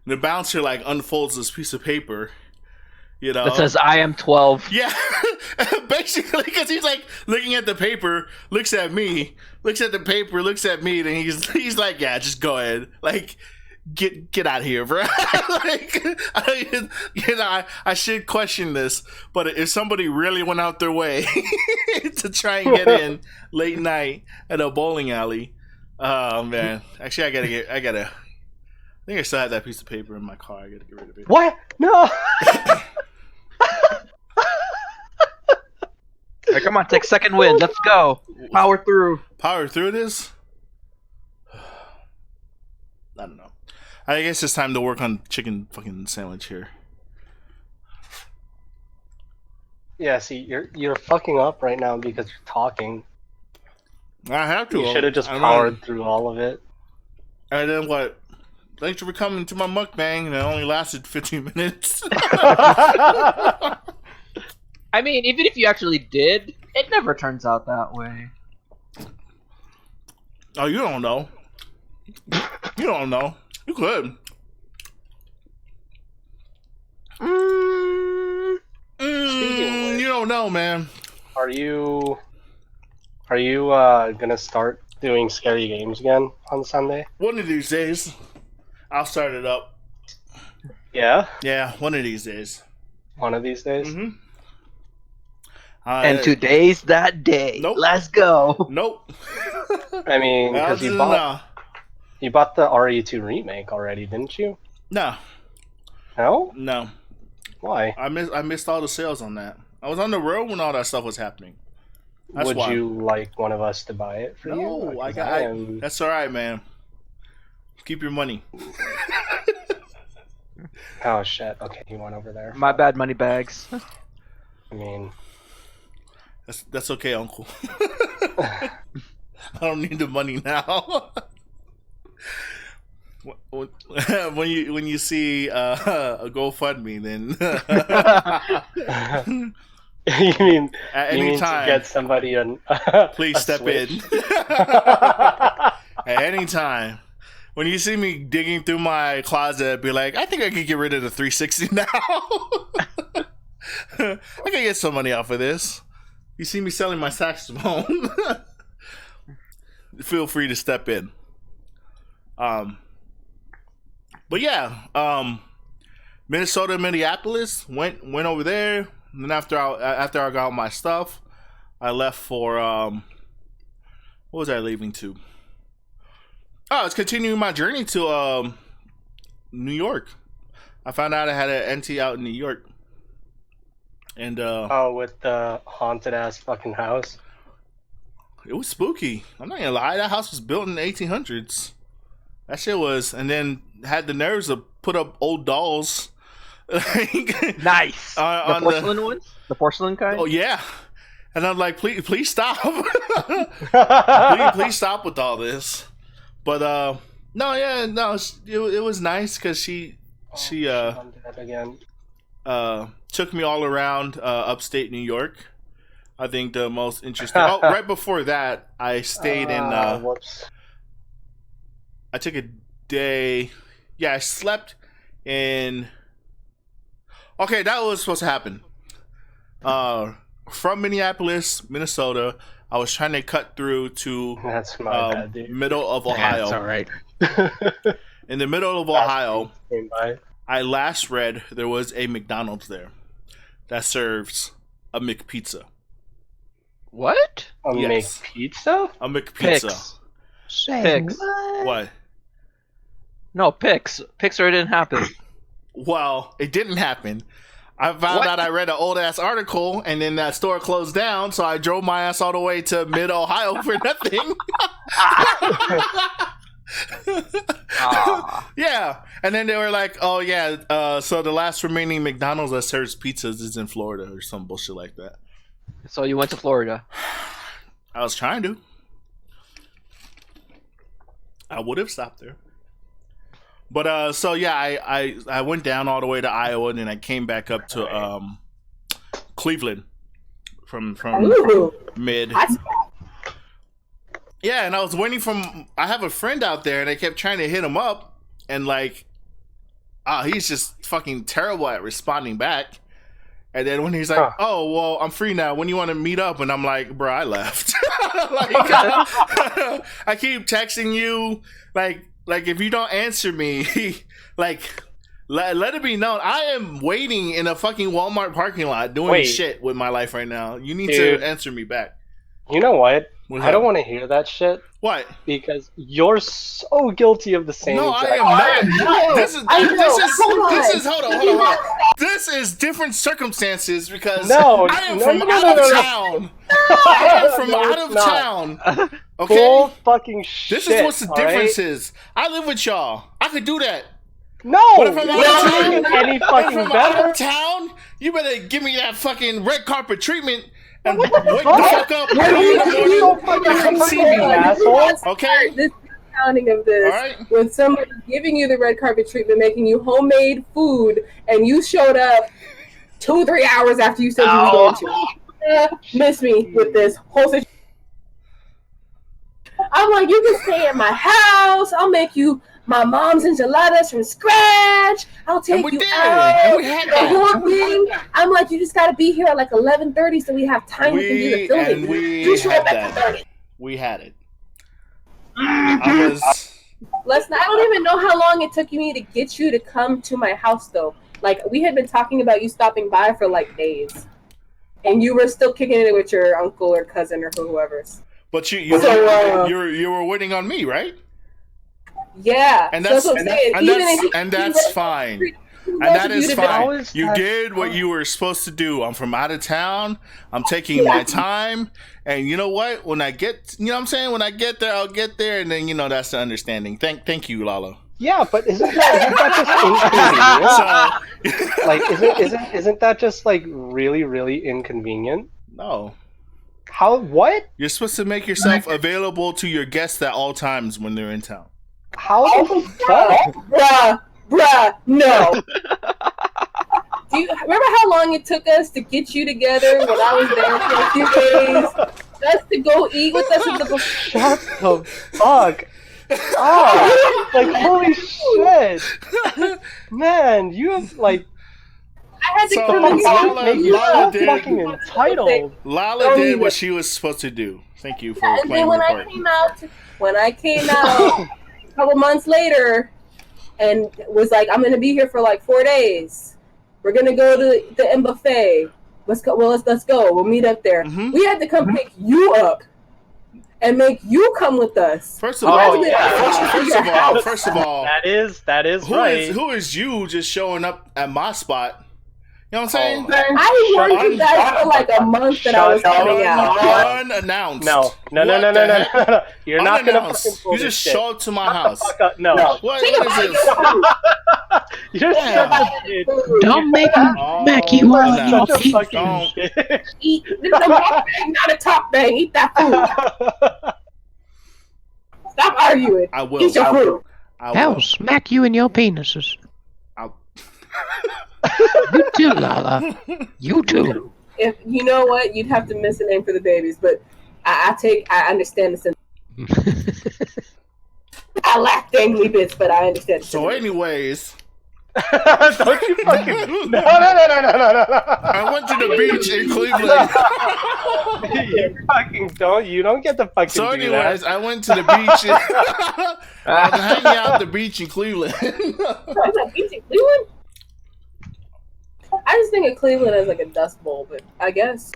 The bouncer unfolds this piece of paper. That says I am 12. Yeah. Basically, because he's like looking at the paper, looks at me, looks at the paper, looks at me, then he's like, yeah, just go ahead, like. Get out of here, bro. Like, I should question this, but if somebody really went out their way to try and get in late night at a bowling alley, oh man. Actually, I think I still have that piece of paper in my car. I gotta get rid of it. What? No. Alright, come on, take second win. Let's go. Power through. Power through this? I don't know. I guess it's time to work on chicken fucking sandwich here. Yeah, see, you're fucking up right now because you're talking. I have to. You should have just powered through all of it. And then what? Thanks for coming to my mukbang. It only lasted 15 minutes. I mean, even if you actually did, it never turns out that way. Oh, you don't know. You don't know. You could. You don't know, man. Are you gonna start doing scary games again on Sunday? One of these days, I'll start it up. Yeah, Yeah, one of these days. one of these days. Mm-hmm. And today's that day. Nope. Let's go. Nope. I mean, because you bought the RE2 remake already, didn't you? No, No? Why? I missed all the sales on that. I was on the road when all that stuff was happening. That's Would why. you like one of us to buy it for you? No, 'Cause that's all right, man. Keep your money. Oh shit. Okay, you went over there. My bad, money bags. I mean, That's okay, Uncle. I don't need the money now. when you see a GoFundMe, then you mean at you any mean time, to get somebody on? please step in. At any time. When you see me digging through my closet, be like, I think I could get rid of the 360 now. I can get some money off of this. You see me selling my saxophone. Feel free to step in. But yeah, Minnesota, Minneapolis, went over there. And then after I got my stuff, I left for what was I leaving to? Oh, I was continuing my journey to New York. I found out I had an NT out in New York. And Oh, with the haunted ass fucking house. it was spooky. I'm not gonna lie, that house was built in the 1800s. That shit was, and then had the nerves to put up old dolls. Nice. The porcelain ones? The porcelain kind? Oh yeah. And I'm like, please stop. please stop with all this. But it was nice because she I'm dead again. took me all around upstate New York. I think the most interesting. Oh, right before that, I stayed in. Whoops. I took a day. Yeah, I slept in. Okay, that was supposed to happen. From Minneapolis, Minnesota, I was trying to cut through to That's my bad, dude. middle of Ohio. That's all right. In the middle of Ohio, Came by. I last read there was a McDonald's there that serves a McPizza. What? Make Yes. pizza? A McPizza. Picks. Picks. What? No, picks. Pixar didn't happen. Well, it didn't happen. I found out I read an old ass article, and then that store closed down, so I drove my ass all the way to mid Ohio for nothing. Yeah, and then they were like, "Oh yeah, so the last remaining McDonald's that serves pizzas is in Florida or some bullshit like that." So you went to Florida. I was trying to. I would have stopped there. But so yeah, I went down all the way to Iowa, and then I came back up to Cleveland from Ooh, mid. that's Yeah, and I was waiting I have a friend out there, and I kept trying to hit him up, and like, he's just fucking terrible at responding back. And then when he's like, "Oh, well, I'm free now. When you want to meet up?" And I'm like, "Bro, I left." I keep texting you, like if you don't answer me, like let it be known I am waiting in a fucking Walmart parking lot doing shit with my life right now. You need to answer me back. You know what? What's I don't up? want to hear that shit What? because you're so guilty of the same. No, I exact am not. This is hold on. This is different circumstances because I am from out of town. I am from out of town. Okay. Full fucking shit. This is what the difference is. I live with y'all. I could do that. No, What if I'm out of town? any fucking Out better. of town? You better give me that fucking red carpet treatment and wake the fuck up early in the morning and come see me, asshole. okay? This accounting of this, All right. with somebody giving you the red carpet treatment, making you homemade food, and you showed up 2-3 hours after you said you were going to. Miss me with this whole situation. I'm like, you can stay at my house. I'll make you my mom's enchiladas from scratch. I'll take we you did. out. And we had that. York wing. I'm like, you just got to be here at like 11:30 so we have time to do the filming. And we You show had up at that. 2:30. We had it. I was. I don't even know how long it took me to get you to come to my house, though. Like, we had been talking about you stopping by for, like, days. And you were still kicking it with your uncle or cousin or whoever's. But you were waiting on me, right? Yeah. And that's what I'm saying. and that's fine. And that is fine. You did what you were supposed to do. I'm from out of town. I'm taking my time. And you know what? When I get, you know what I'm saying? When I get there, I'll get there. And then, that's the understanding. Thank you, Lalo. Yeah, but isn't that just inconvenient? Like, isn't that just like really, really inconvenient? No. How? What? You're supposed to make yourself available to your guests at all times when they're in town. How the fuck? Bruh, no. Do you remember how long it took us to get you together when I was there for a few days? Just to go eat with us at the Shut the fuck up. Like, holy shit. Man, you have, like... I had to So, come and Lala make you so did- fucking entitled. Lala did what she was supposed to do. Thank you for and playing then your when part. I came out a couple months later and was like, I'm gonna be here for like 4 days. We're gonna go to the M buffet. Let's go. Well, let's go. We'll meet up there. Mhm. We had to come pick you up and make you come with us. First of all, yeah. first of all, That is right. who is you just showing up at my spot? You know what I'm saying? I warned you guys for like a month that I was coming out. Unannounced. No. You're not gonna fucking pull You this just shit. show up to my house. Fuck up. No. What is this? You're Yeah. such a kid. Don't make him smack you Oh, on no. your Such a teeth. fucking Don't. kid. Eat. This is a mukbang, not a talk bang. Eat that food. Stop arguing. I will. Eat your food. I Hell, will. smack you in your penises. I'll- You too, Lala. You too. If you know what, you'd have to miss a name for the babies, but I understand the sense. I lack dangly bits, but I understand. The So, sentiment. anyways, Don't you fucking... No. I went to the beach in Cleveland. You fucking don't. You don't get to fucking So, do anyways, that. I went to the beach. I was hanging out at the beach in Cleveland. Oh, is that beach in Cleveland? I just think of Cleveland as like a dust bowl, but I guess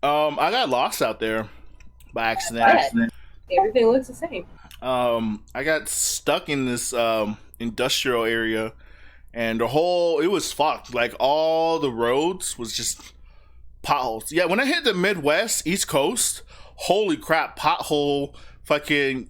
I got lost out there by accident. everything looks the same. I got stuck in this industrial area, and it was fucked. Like, all the roads was just potholes. Yeah, when I hit the Midwest, East Coast, holy crap, pothole, fucking,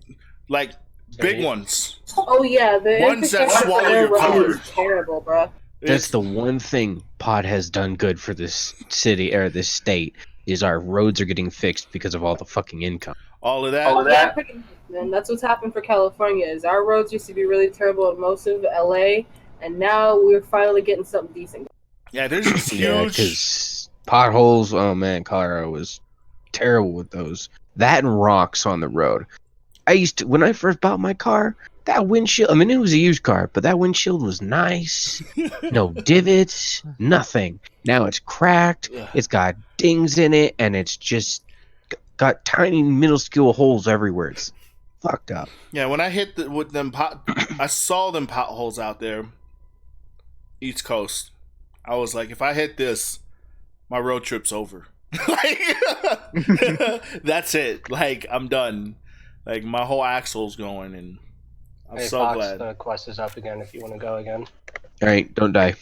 like, big ones. Oh yeah, the Ones that infrastructure swallow for their your car. roads is terrible, bro. That's the one thing Pod has done good for this city or this state is our roads are getting fixed because of all the fucking income. all of that. Yeah, pretty much, man. That's what's happened for California. Is our roads used to be really terrible in most of LA, and now we're finally getting something decent. Yeah, there's this Yeah, huge. because potholes, oh man, Colorado was terrible with those. That and rocks on the road. When I first bought my car, That windshield, I mean, it was a used car, but that windshield was nice. No divots, nothing. Now it's cracked, Ugh. it's got dings in it, and it's just got tiny minuscule holes everywhere. It's fucked up. Yeah, when I hit with them I saw them potholes out there, East Coast. I was like, if I hit this, my road trip's over. Like, that's it. Like, I'm done. Like, my whole axle's going, and I'm Hey, so Fox, glad. the quest is up again if you want to go again. All right, don't die.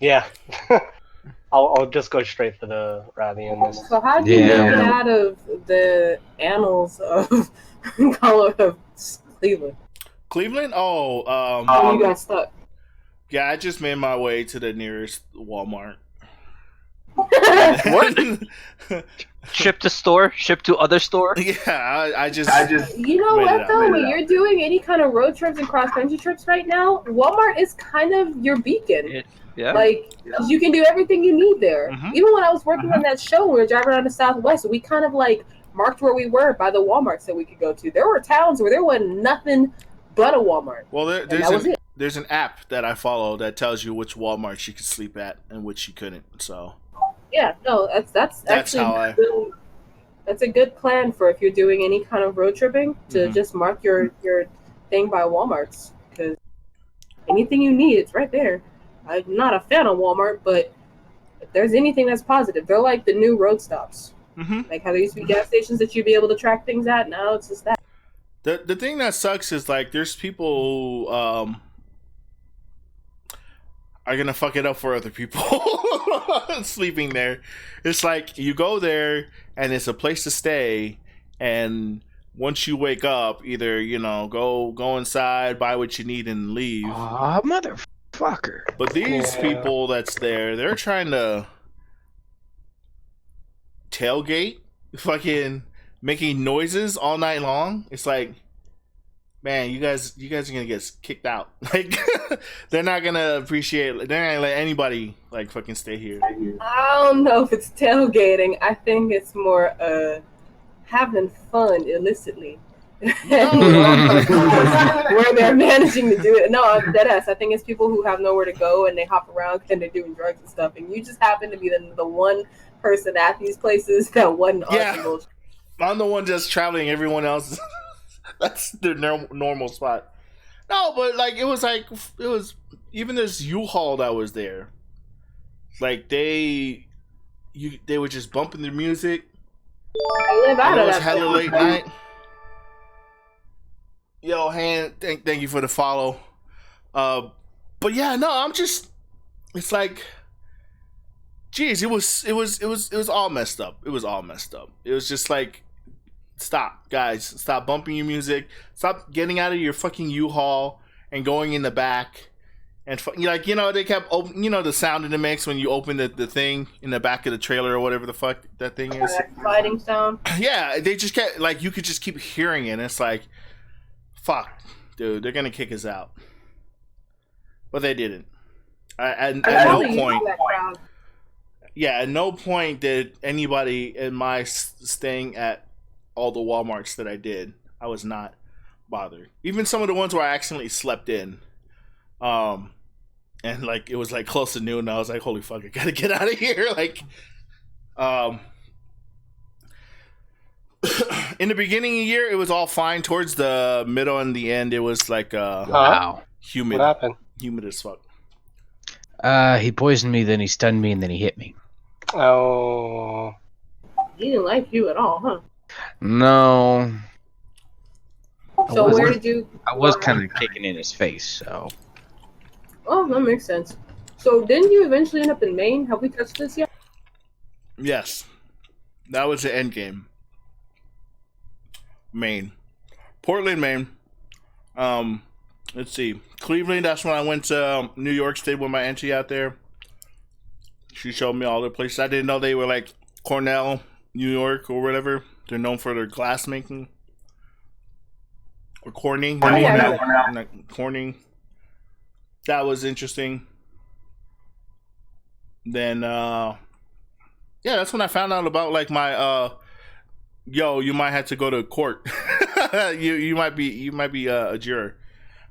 Yeah. I'll just go straight for the Ravian. So how do you Yeah. get out of the annals of Colorado, Cleveland? Cleveland? Oh, Oh, you got stuck. yeah, I just made my way to the nearest Walmart. What? Ship to store, ship to other store. Yeah, I just You know Made it what out, though? made When you're doing any kind of road trips and cross country trips right now, Walmart is kind of your beacon. Yeah. Like, 'cause you can do everything you need there. Mhm. Even when I was working on that show, we were driving around the Southwest. We kind of like marked where we were by the WalMarts that we could go to. There were towns where there wasn't nothing but a Walmart. well, And that was it. there's an app that I follow that tells you which Walmart you could sleep at and which you couldn't. So Yeah, no, that's actually how I- good. That's a good plan for if you're doing any kind of road tripping to Mhm. just mark your thing by Walmarts, because anything you need, it's right there. I'm not a fan of Walmart, but if there's anything that's positive, they're like the new road stops. Mhm. Like how there used to be gas stations that you'd be able to track things at. Now it's just that. the thing that sucks is like there's people who are gonna fuck it up for other people sleeping there. It's like you go there and it's a place to stay, and once you wake up, either go inside, buy what you need, and leave. Aw, motherfucker. But these Yeah. people that's there, they're trying to tailgate, fucking making noises all night long. It's like, man, you guys are gonna get kicked out. Like, they're not gonna appreciate. They're not gonna let anybody like fucking stay here. I don't know if it's tailgating. I think it's more having fun illicitly. Where they're managing to do it. No, I'm dead ass. I think it's people who have nowhere to go and they hop around and they're doing drugs and stuff. And you just happen to be the one person at these places that wasn't on Yeah. some bullshit. I'm the one just traveling. Everyone else, that's their normal spot. No, but like it was even this U-Haul that was there. Like they were just bumping their music. I live out And it of was that. hella place. late night. Yo, Han, thank you for the follow. But yeah, no, I'm just. It's like, geez, it was all messed up. It was all messed up. It was just like, stop, guys, stop bumping your music. Stop getting out of your fucking U-Haul and going in the back. And like they kept the sound in the mix when you open the thing in the back of the trailer or whatever the fuck that thing is. That sliding sound. Yeah, they just kept like you could just keep hearing it. And it's like, fuck, dude, they're gonna kick us out. But they didn't. At no Probably used to point, that crowd. yeah, at no point did anybody in my staying at all the Walmarts that I did, I was not bothered. Even some of the ones where I accidentally slept in, and like it was like close to noon, and I was like, holy fuck, I gotta get out of here. Like, in the beginning of the year, it was all fine. Towards the middle and the end, it was like Wow. humid, What happened? humid as fuck. He poisoned me, then he stunned me, and then he hit me. Oh. He didn't like you at all, huh? No. So was- where did you? I was kind of kicking in his face, so. Oh, that makes sense. So didn't you eventually end up in Maine? Have we touched this yet? Yes, that was the end game. Maine, Portland, Maine. Let's see, Cleveland. That's when I went to New York State with my auntie out there. She showed me all the places. I didn't know they were like Cornell, New York, or whatever. They're known for their glass making. Or Corning. Corning. That was interesting. Then, yeah, that's when I found out about like my, yo, you might have to go to court. you might be a juror.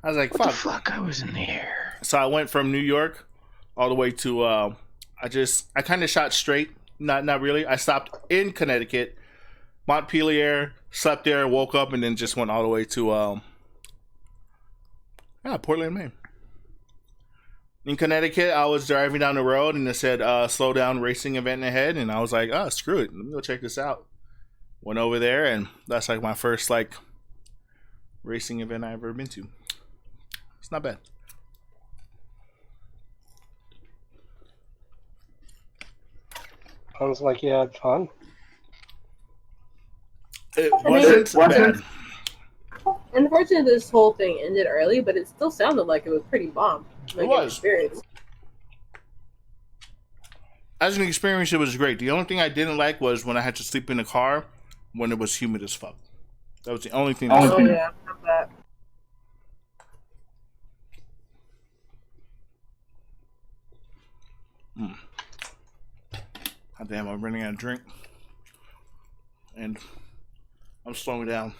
I was like, What the fuck. fuck? I was in the air. So I went from New York all the way to I kind of shot straight. Not really. I stopped in Connecticut, Montpelier, slept there, woke up, and then just went all the way to Portland, Maine. In Connecticut, I was driving down the road and it said slow down racing event ahead, and I was like, oh, screw it, let me go check this out. Went over there, and that's like my first like racing event I ever been to. It's not bad. Sounds like you had fun. It wasn't bad. Unfortunately, this whole thing ended early, but it still sounded like it was pretty bomb. Like It was. an experience. As an experience, it was great. The only thing I didn't like was when I had to sleep in the car when it was humid as fuck. That was the only thing. That Oh yeah, not that. God damn, I'm running out of drink. And I'm slowing down.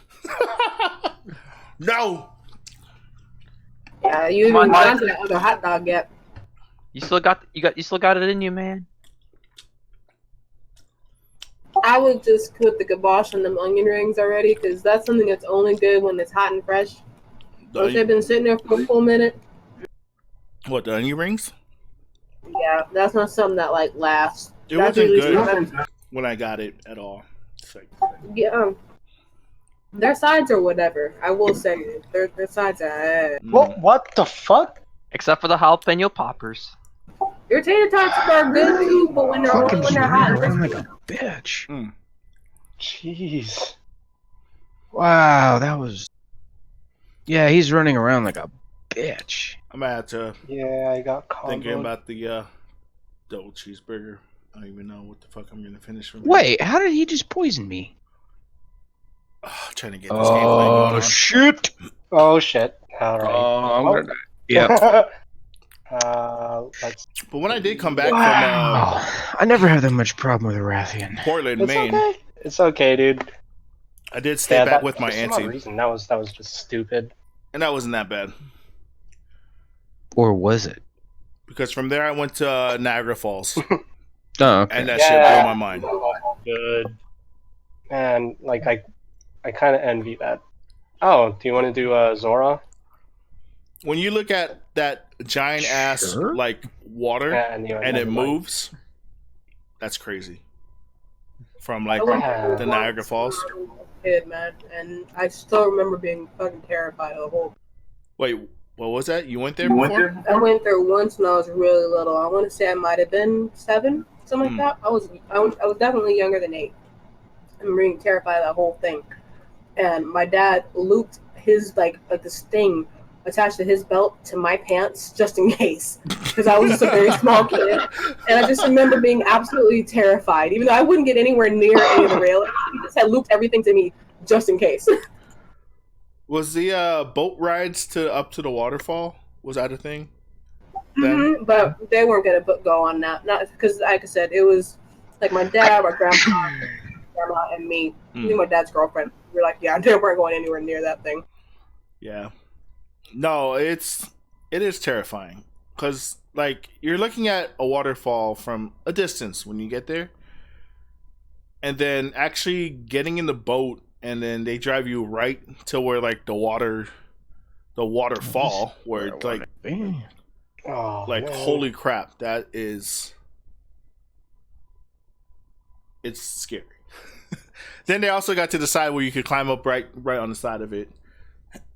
No! Yeah, you even got to that other hot dog yet. You still got it in you, man. I would just put the kibosh on them onion rings already, because that's something that's only good when it's hot and fresh. Once they've been sitting there for a full minute, What, the onion rings? yeah, that's not something that like lasts. It That's wasn't usually good something- when I got it at all. It's like, Yeah, their sides are whatever. I will say their sides are. What the fuck? Except for the jalapeno poppers. Your tater tots are good too, but when they're Fucking when just they're running hot, around like a bitch. Jeez. Wow, that was. Yeah, he's running around like a bitch. I'm gonna have to Yeah, I got thinking comboed. about the double cheeseburger. I don't even know what the fuck I'm gonna finish from. Wait, how did he just poison me? Trying to get this gameplay going on. Shit! Oh shit. Alright. I'm gonna die. Yeah. Let's. But when I did come back Wow. I never had that much problem with a Rathian. from Portland, It's Maine, okay. It's okay, dude. I did stay Yeah, back that, with my for some auntie, reason, that was just stupid. and that wasn't that bad. Or was it? Because from there I went to Niagara Falls, Oh, okay. and that shit blew my mind. Good. And like I kind of envy that. Oh, do you want to do Zora? When you look at that giant ass Sure. like water And and it moves, that's crazy. From like I went Yeah. the Niagara Falls. kid, man, and I still remember being fucking terrified of the whole. Wait, what was that? You went there before? I went there once when I was really little. I want to say I might have been 7, something Hmm. like that. I was definitely younger than 8. I'm being terrified of that whole thing. And my dad looped his like this thing attached to his belt to my pants just in case, because I was just a very small kid, and I just remember being absolutely terrified. Even though I wouldn't get anywhere near any of the railings, he just had looped everything to me just in case. Was the boat rides to up to the waterfall? Was that a thing? Then? Mhm, but they weren't gonna go on that, not because, like I said, it was like my dad, my grandpa, grandma, and me. Me and my dad's girlfriend. We were like, yeah, they weren't going anywhere near that thing. Yeah. No, it is terrifying because like you're looking at a waterfall from a distance when you get there, and then actually getting in the boat, and then they drive you right to where like the waterfall where it's like Oh, like man. holy crap, that is, it's scary. Then they also got to the side where you could climb up right on the side of it,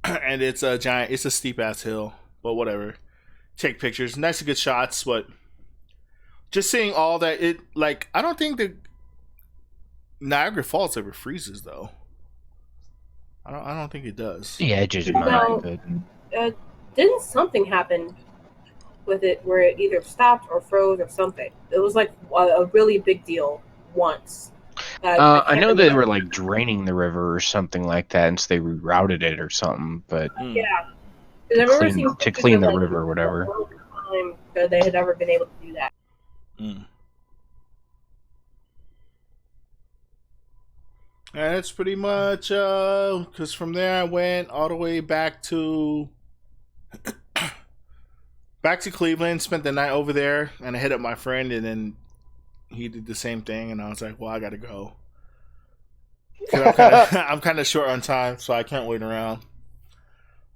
and it's a steep ass hill, but whatever. Take pictures, nice and good shots, but just seeing all that, it like I don't think the Niagara Falls ever freezes though. I don't think it does. Yeah, it just No. might, but Didn't something happen with it where it either stopped or froze or something? It was like a really big deal once. I can't know they remember. were like draining the river or something like that, and so they rerouted it or something. But Hmm. Yeah. 'Cause I've never seen to pictures clean of, the like, river or whatever. time that they had ever been able to do that. Mm. And that's pretty much because from there I went all the way back to Back to Cleveland, spent the night over there, and I hit up my friend, and then he did the same thing, and I was like, well, I gotta go. 'Cause I'm kind of short on time, so I can't wait around.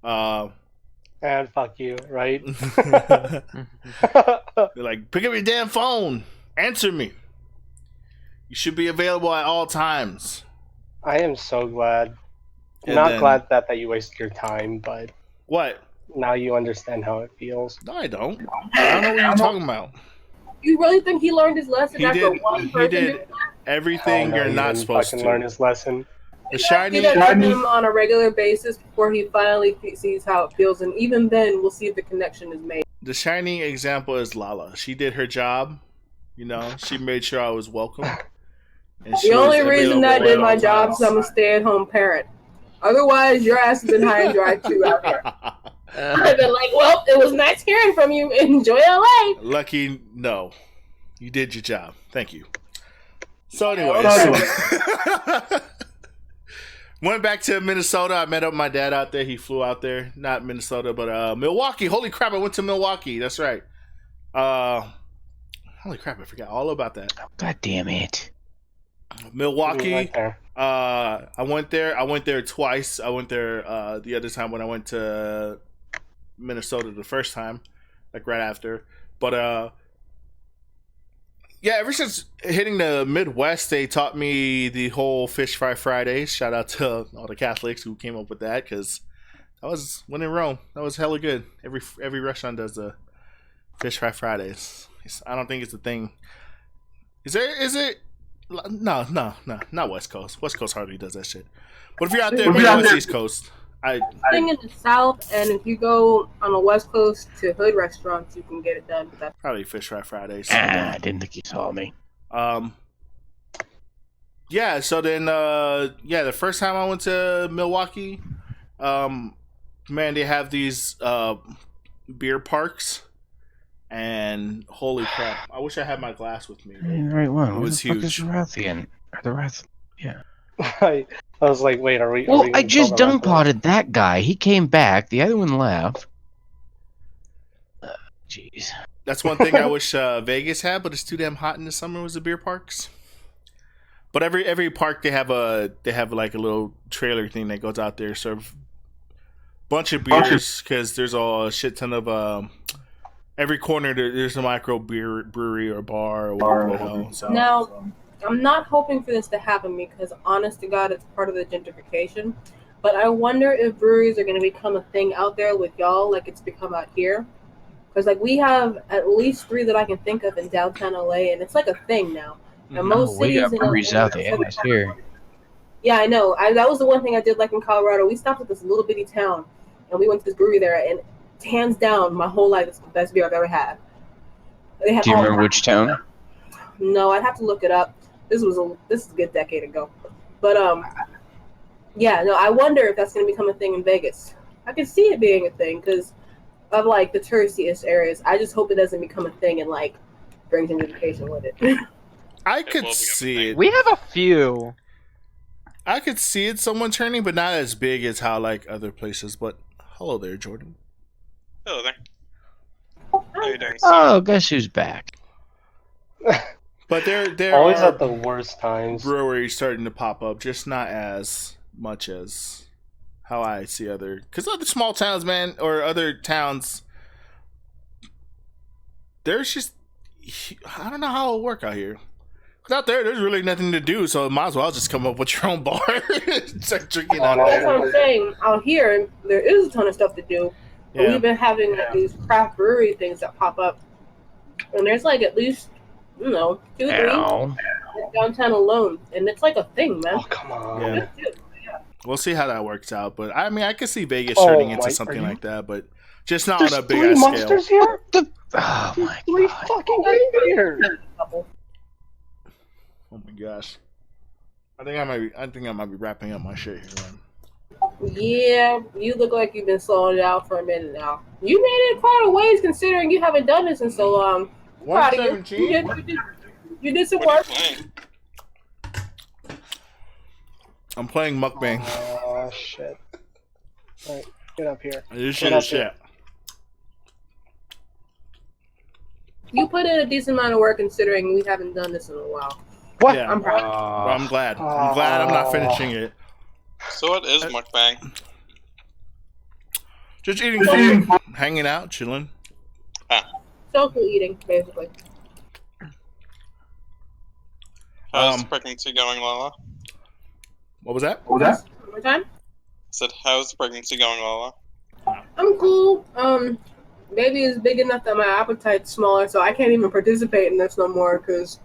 And fuck you, right? They're like, pick up your damn phone. Answer me. You should be available at all times. I am so glad. And Not then- glad that you wasted your time, but What? now you understand how it feels. No, I don't. I don't know what you're talking about. You really think he learned his lesson He after did. one He person? did everything Oh, no, you're he not didn't supposed fucking to. learn his lesson. The Do shiny. that to him on a regular basis before he finally sees how it feels, and even then, we'll see if the connection is made. The shining example is Lala. She did her job. You know, she made sure I was welcome. And she The only was reason that I available did at my all job is times. I'm a stay-at-home parent. Otherwise, your ass has been high and dry too out here. I've been like, well, it was nice hearing from you. Enjoy LA. Lucky, no. You did your job. Thank you. So, anyways. Went back to Minnesota. I met up with my dad out there. He flew out there. Not Minnesota, but Milwaukee. Holy crap, I went to Milwaukee. That's right. Holy crap, I forgot all about that. God damn it. Milwaukee. Right there. I went there. I went there twice. I went there the other time when I went to Minnesota the first time, like right after. But yeah, ever since hitting the Midwest, they taught me the whole Fish Fry Fridays. Shout out to all the Catholics who came up with that, because that was when in Rome. That was hella good. Every restaurant does the Fish Fry Fridays. I don't think it's a thing. Is it? No, not West Coast. West Coast hardly does that shit. But if you're out there, Midwest, East Coast, Thing in the South, and if you go on the West Coast to hood restaurants, you can get it done. But that's probably Fish Fry Fridays. I didn't think you saw me. Yeah, so then the first time I went to Milwaukee, man, they have these beer parks, and holy crap, I wish I had my glass with me. Right one. It Where was the fuck is huge. the Rathian? Or the Rath? Yeah. I was like, wait, are we? Well, are we I gonna just talk about dung potted that guy. He came back. The other one left. Jeez. That's one thing I wish Vegas had, but it's too damn hot in the summer. Was the beer parks. But every park they have like a little trailer thing that goes out there, serve bunch of beers, because there's a shit ton of every corner there's a micro brewery or bar or whatever the hell. So. Now, I'm not hoping for this to happen because, honest to God, it's part of the gentrification. But I wonder if breweries are going to become a thing out there with y'all, like it's become out here. Because, like, we have at least 3 that I can think of in downtown LA, and it's like a thing now. And most we cities got in breweries LA out there. It's here. Yeah, I know. That was the one thing I did like in Colorado. We stopped at this little bitty town, and we went to this brewery there, and hands down, my whole life, it's the best beer I've ever had. They had Do you all- remember which town? No, I'd have to look it up. This is a good decade ago. But yeah, no, I wonder if that's going to become a thing in Vegas. I can see it being a thing because of like the touristiest areas. I just hope it doesn't become a thing and like bring gentrification with it. I could see it. We have a few. I could see it someone turning, but not as big as how like other places. But hello there, Jordan. Hello there. How you doing? Oh, guess who's back? But there Always are at the worst times. breweries starting to pop up, just not as much as how I see because other small towns, man, or other towns, there's just, I don't know how it'll work out here. 'Cause out there's really nothing to do, so might as well just come up with your own bar. Start drinking out That's there. what I'm saying. Out here, there is a ton of stuff to do. But Yeah. we've been having like, these craft brewery things that pop up. And there's like at least, 2, 3 Ow. downtown alone. And it's like a thing, man. Oh, come on. Yeah. It's We'll see how that works out, but I mean, I could see Vegas Oh, turning into Mike, something are you- like that, but just not There's on a big 3 ass scale. monsters here? Oh my 3 god. fucking reindeer! Oh my gosh, I think I might be wrapping up my shit here, man. Yeah, you look like you've been slowing down for a minute now. You made it quite a ways considering you haven't done this in so long. I'm proud of you. 117. You did some What are work. you playing? I'm playing Mukbang. Oh, shit. Alright, get up here. This shit What is up, shit. You put in a decent amount of work considering we haven't done this in a while. What? Yeah. I'm proud. Well, I'm glad. I'm glad I'm not finishing it. So what is mukbang? Just eating food, hanging out, chilling. Social eating, basically. How's pregnancy going, Lala? What was that? One more time? I said, how's pregnancy going, Lala? I'm cool. Baby is big enough that my appetite's smaller, so I can't even participate in this no more because,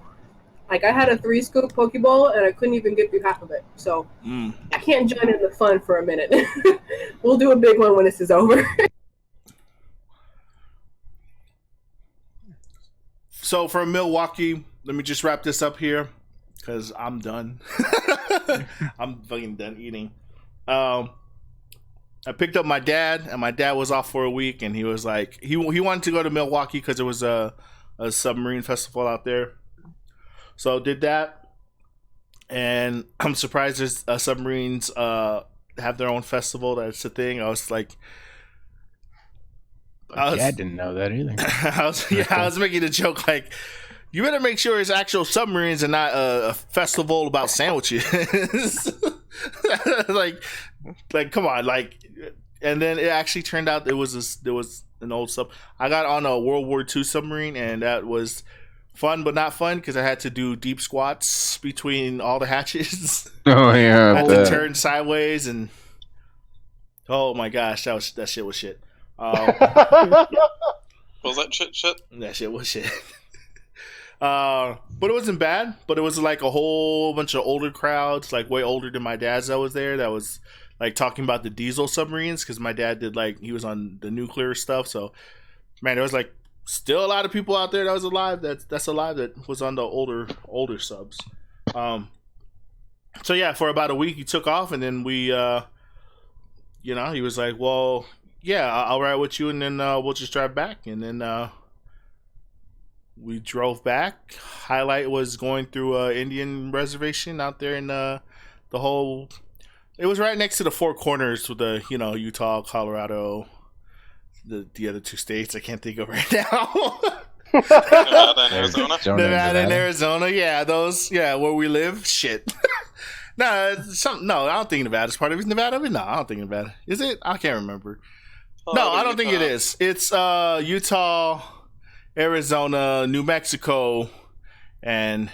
like, I had a 3-scoop Pokeball and I couldn't even get through half of it. So I can't join in the fun for a minute. We'll do a big one when this is over. So from Milwaukee, let me just wrap this up here because I'm done. I'm fucking done eating. I picked up my dad, and my dad was off for a week, and he was like, he wanted to go to Milwaukee because there was a submarine festival out there. So did that, and I'm surprised there's submarines have their own festival. That's the thing. I was like, Dad didn't know that either. I was making a joke like, you better make sure it's actual submarines and not a festival about sandwiches. like, come on, like. And then it actually turned out there was an old sub. I got on a World War II submarine, and that was fun, but not fun because I had to do deep squats between all the hatches. Oh yeah, I had to turn sideways, and oh my gosh, that shit was shit. Was that shit? That shit was shit. But it wasn't bad. But it was like a whole bunch of older crowds, like way older than my dad's that was there. That was like talking about the diesel submarines because my dad did he was on the nuclear stuff. So man, there was like still a lot of people out there that was alive. That's alive that was on the older subs. So yeah, for about a week he took off, and then we, he was like, well, yeah, I'll ride with you, and then we'll just drive back, and then we drove back. Highlight was going through Indian reservation out there in the whole. It was right next to the Four Corners with the Utah, Colorado, the other 2 states I can't think of right now. Nevada and Arizona. Nevada and Arizona, yeah, those, yeah, where we live. Shit. No, I don't think Nevada's part of it. Is Nevada? No, I don't think Nevada. Is it? I can't remember. No, I don't think it is. It's Utah, Arizona, New Mexico, and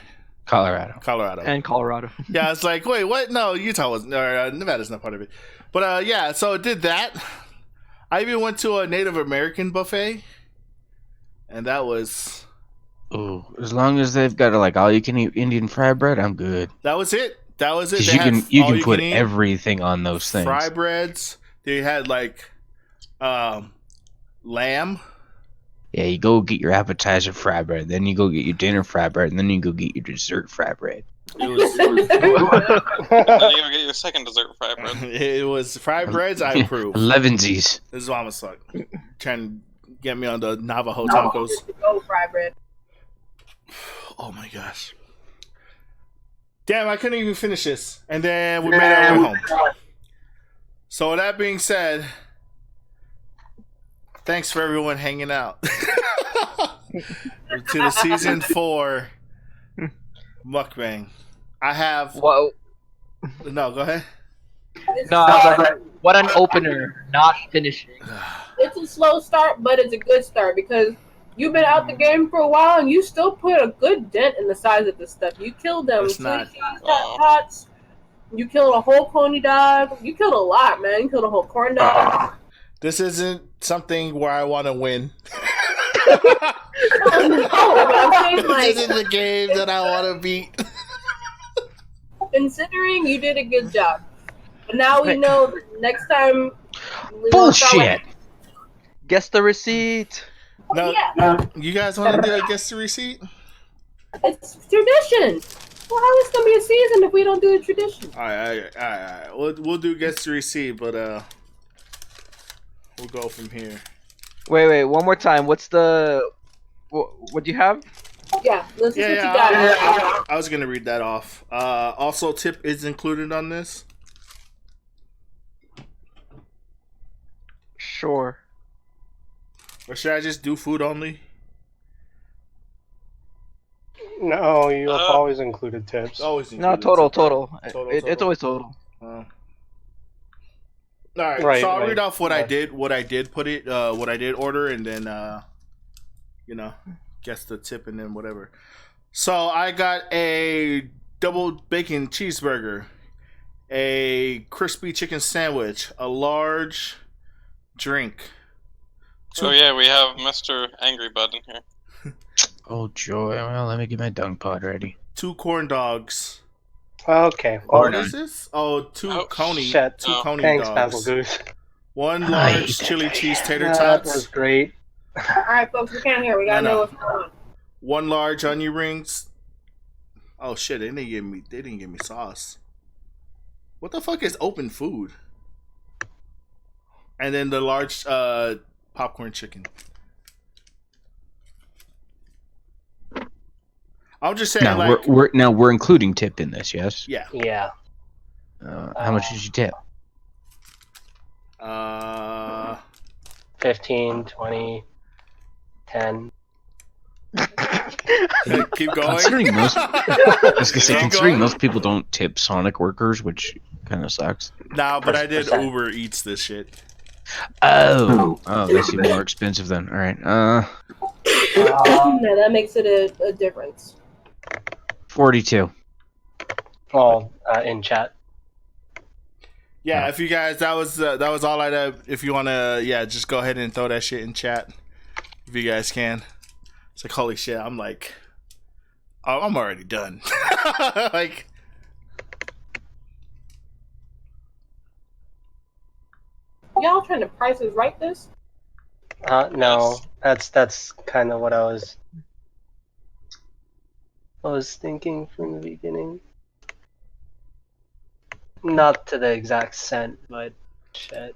Colorado. And Colorado. Yeah, it's like, wait, what? No, Utah was, or Nevada's not part of it. But yeah, so it did that. I even went to a Native American buffet, and that was. Oh, as long as they've got all you can eat Indian fried bread, I'm good. That was it. That was it. Because They you had can put all-you-can-eat everything on those things. fry breads. They had lamb. Yeah, you go get your appetizer fried bread, then you go get your dinner fried bread, and then you go get your dessert fried bread. It was. And then you go get your second dessert fried bread. It was fried breads. I approve. Elevensies. This is what I'm like trying to get me on the Navajo tacos. Go fry bread. Oh my gosh. Damn, I couldn't even finish this. And then we made our way home. So with that being said, thanks for everyone hanging out. To the season 4 mukbang. I have Whoa. No, go ahead. No, I was like, what an opener, not finishing. It's a slow start, but it's a good start because you've been out the game for a while and you still put a good dent in the size of this stuff. You killed them It's not. pots. You killed a whole coney dog. You killed a lot, man. You killed a whole corn dog. This isn't something where I want to win. No, but I'm saying, This isn't the game that I want to beat. considering you did a good job. But now we know that next time. Bullshit. Guess the receipt. No, Yeah, you guys want to do a guess the receipt? it's tradition. Well, how is it gonna be a season if we don't do a tradition? All right. We'll do guess the receipt, but we'll go from here. Wait, one more time. What's the... What do you have? Yeah, this is what you Yeah, got. I was gonna read that off. Also, tip is included on this. Sure. Or should I just do food only? No, you have always included tips. Always No, included total, tip. total. Total, It's total. always total. All right, Right, so I'll right, read off what I right. did, what I did order, and then guess the tip and then whatever. So I got a double bacon cheeseburger, a crispy chicken sandwich, a large drink. Oh yeah, we have Mr. Angry Bud in here. Oh joy! Well, let me get my dung pod ready. 2 corn dogs. Okay. What Well, is this? Oh, 2 Oh, coney, shit. 2 coney thanks, Basil dogs. Goose. 1 I large hate that chili thing. cheese tater That tots. was great. All right, folks, we can't hear. We gotta No, no. know what's going on. 1 large onion rings. Oh shit! They didn't give me sauce. What the fuck is open food? And then the large popcorn chicken. I'm just saying, Now like, we're including tip in this, yes? yeah. Yeah. How much did you tip? 15, 20, 10. Keep going. Considering most, I was gonna say, Keep considering going. most people don't tip Sonic workers, which kind of sucks. Nah, but I did Percent. Uber Eats this shit. Oh, that's even more expensive then. All right, No, that makes it a difference. 42. Well, in chat. Yeah, Oh. if you guys, that was all I did. If you wanna, just go ahead and throw that shit in chat, if you guys can. It's like, holy shit! I'm like, oh, I'm already done. Like, Y'all trying to prices right this? No, that's kind of what I was thinking from the beginning. Not to the exact cent, but shit.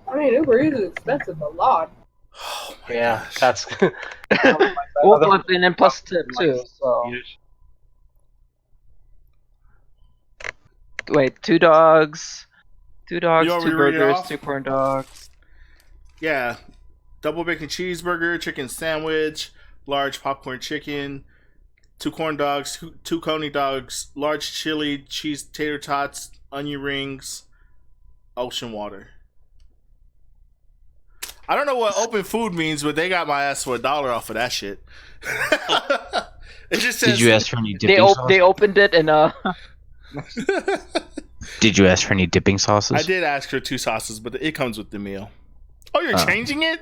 I mean, Uber Eats is expensive a lot. oh my Yeah, gosh. that's. Well, and then plus tip too. So wait, 2 dogs, 2 dogs, You want 2 me to read it burgers, off? 2 corn dogs. Yeah, double bacon cheeseburger, chicken sandwich, large popcorn chicken, 2 corn dogs, 2 coney dogs, large chili cheese tater tots, onion rings, ocean water. I don't know what open food means, but they got my ass for $1 off of that shit. It just says. Did you ask for any They dipping sauce? they opened it and Did you ask for any dipping sauces? I did ask for 2 sauces, but it comes with the meal. Oh, you're Oh. changing it?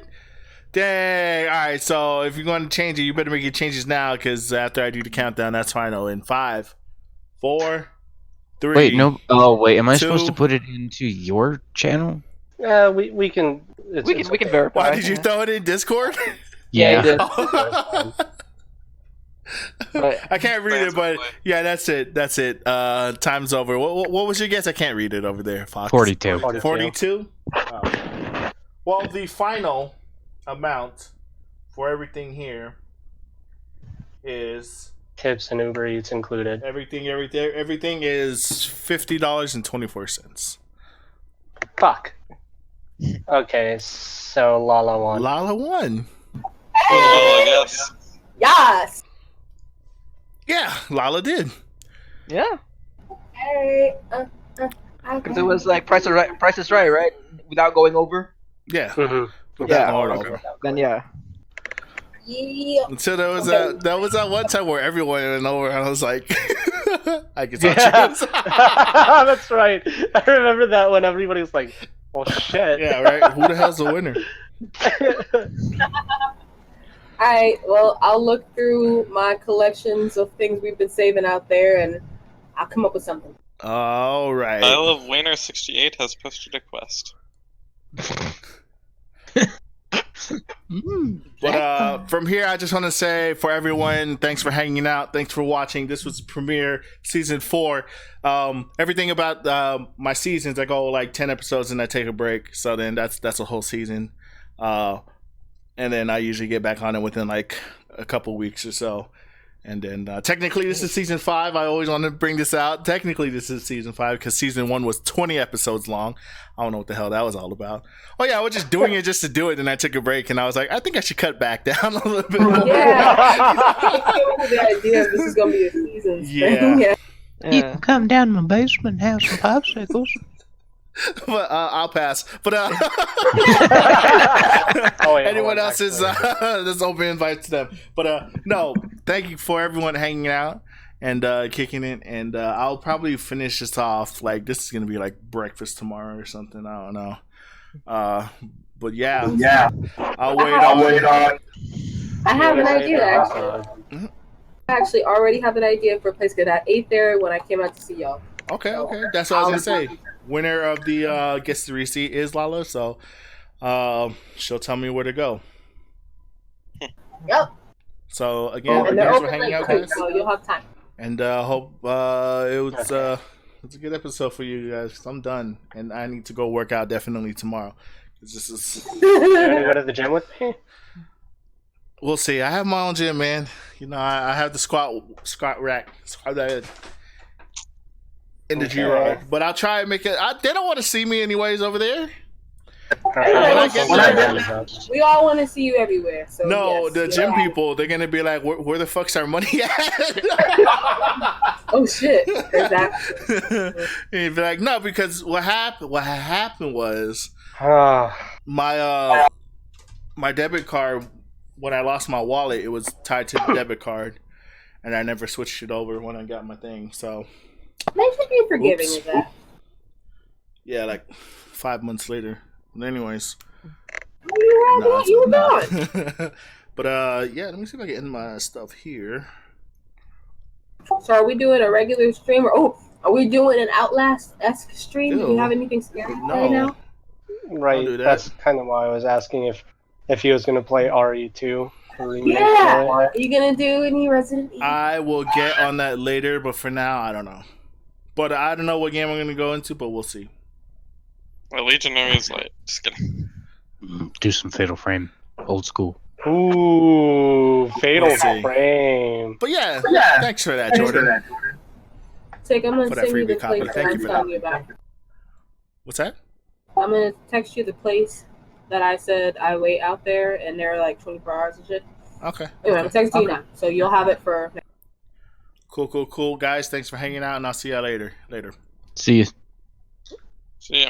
Dang. All right, so if you're going to change it, you better make your changes now, because after I do the countdown, that's final. In 5, 4, 3. Wait, no. Oh, wait. Am I 2. supposed to put it into your channel? Yeah, we can. we can verify. Why did you throw it in Discord? Yeah, he did. I can't read it, but yeah, that's it. That's it. Time's over. What was your guess? I can't read it over there, Fox. 42. 42? Oh. Well, the final amount for everything here is Tips and Uber Eats included. everything is $50.24. Fuck. Okay, so Lala won. Lala won. Well, I guess. Yes. Yeah, Lala did. Yeah, Hey. because it was like Price is Right, right? Without going over. Yeah. Mhm. Yeah. Going over. Then yeah. Yeah. Until there was that one time where everyone went over, and I was like, I guess Yeah. I'll choose. That's right. I remember that when everybody was like, "Well, shit." Yeah, right. Who the hell's the winner? Alright, well, I'll look through my collections of things we've been saving out there and I'll come up with something. All right. I love Wiener68 has posted a quest. But from here, I just want to say for everyone, thanks for hanging out. Thanks for watching. This was premiere season 4. Everything about my seasons, I go like 10 episodes and I take a break. So then that's a whole season. And then I usually get back on it within like a couple weeks or so. And then technically this is season 5. I always want to bring this out. Technically this is season 5 because season 1 was 20 episodes long. I don't know what the hell that was all about. Oh yeah, I was just doing it just to do it. And I took a break and I was like, I think I should cut back down a little bit more. Yeah. The idea of this is gonna be a season. Yeah. Yeah. You can come down to my basement and have some popsicles. But I'll pass. But Oh, wait, anyone hold on, else is there's open invites to them. But no, thank you for everyone hanging out and kicking it. And I'll probably finish this off like this is gonna be like breakfast tomorrow or something. I don't know. But yeah, I'll wait on. I have an Yeah, idea actually. episode. I actually already have an idea for a place because I ate there when I came out to see y'all. Okay, that's what I was gonna say. Winner of the gets the receipt is Lala, so she'll tell me where to go. Yep. So again, And they're thanks for open hanging like out, quick, guys. so you'll have time. And hope it's a good episode for you guys. 'Cause I'm done, and I need to go work out definitely tomorrow. 'Cause this is You wanna go to the gym with me? we'll see. I have my own gym, man. You know, I have the squat rack in the G rod, but I'll try and make it. They don't want to see me anyways over there. We all want to see you everywhere. So No, yes, the yeah. gym people, they're gonna be like, where the fuck's our money at? Oh shit! Exactly. And be like, no, because what happened was my my debit card, when I lost my wallet, it was tied to the debit card, and I never switched it over when I got my thing. So They should be forgiving Oops. of that. yeah, like 5 months later. But anyways, You were gone. but yeah, let me see if I can end my stuff here. So are we doing a regular stream or are we doing an Outlast-esque stream? Do Ew. you have anything scary No. right now? I'll Right, do that. that's kind of why I was asking if he was going to play RE2. Yeah. Are you gonna do any Resident Evil? I will get on that later, but for now, I don't know. But I don't know what game I'm gonna go into, but we'll see. Well, Legionary is like, just kidding. Do some Fatal Frame. Old school. Ooh, Fatal We'll see. Frame. But yeah, thanks for that, Jordan. Take, I'm gonna For that send you the freebie copy. place that Thank you I'm for telling that. you about. What's that? I'm gonna text you the place that I said I wait out there, and they're like 24 hours and shit. Okay. Anyway, I'm texting you now, so you'll have it for. Cool, guys. Thanks for hanging out, and I'll see y'all later. See you. So yeah.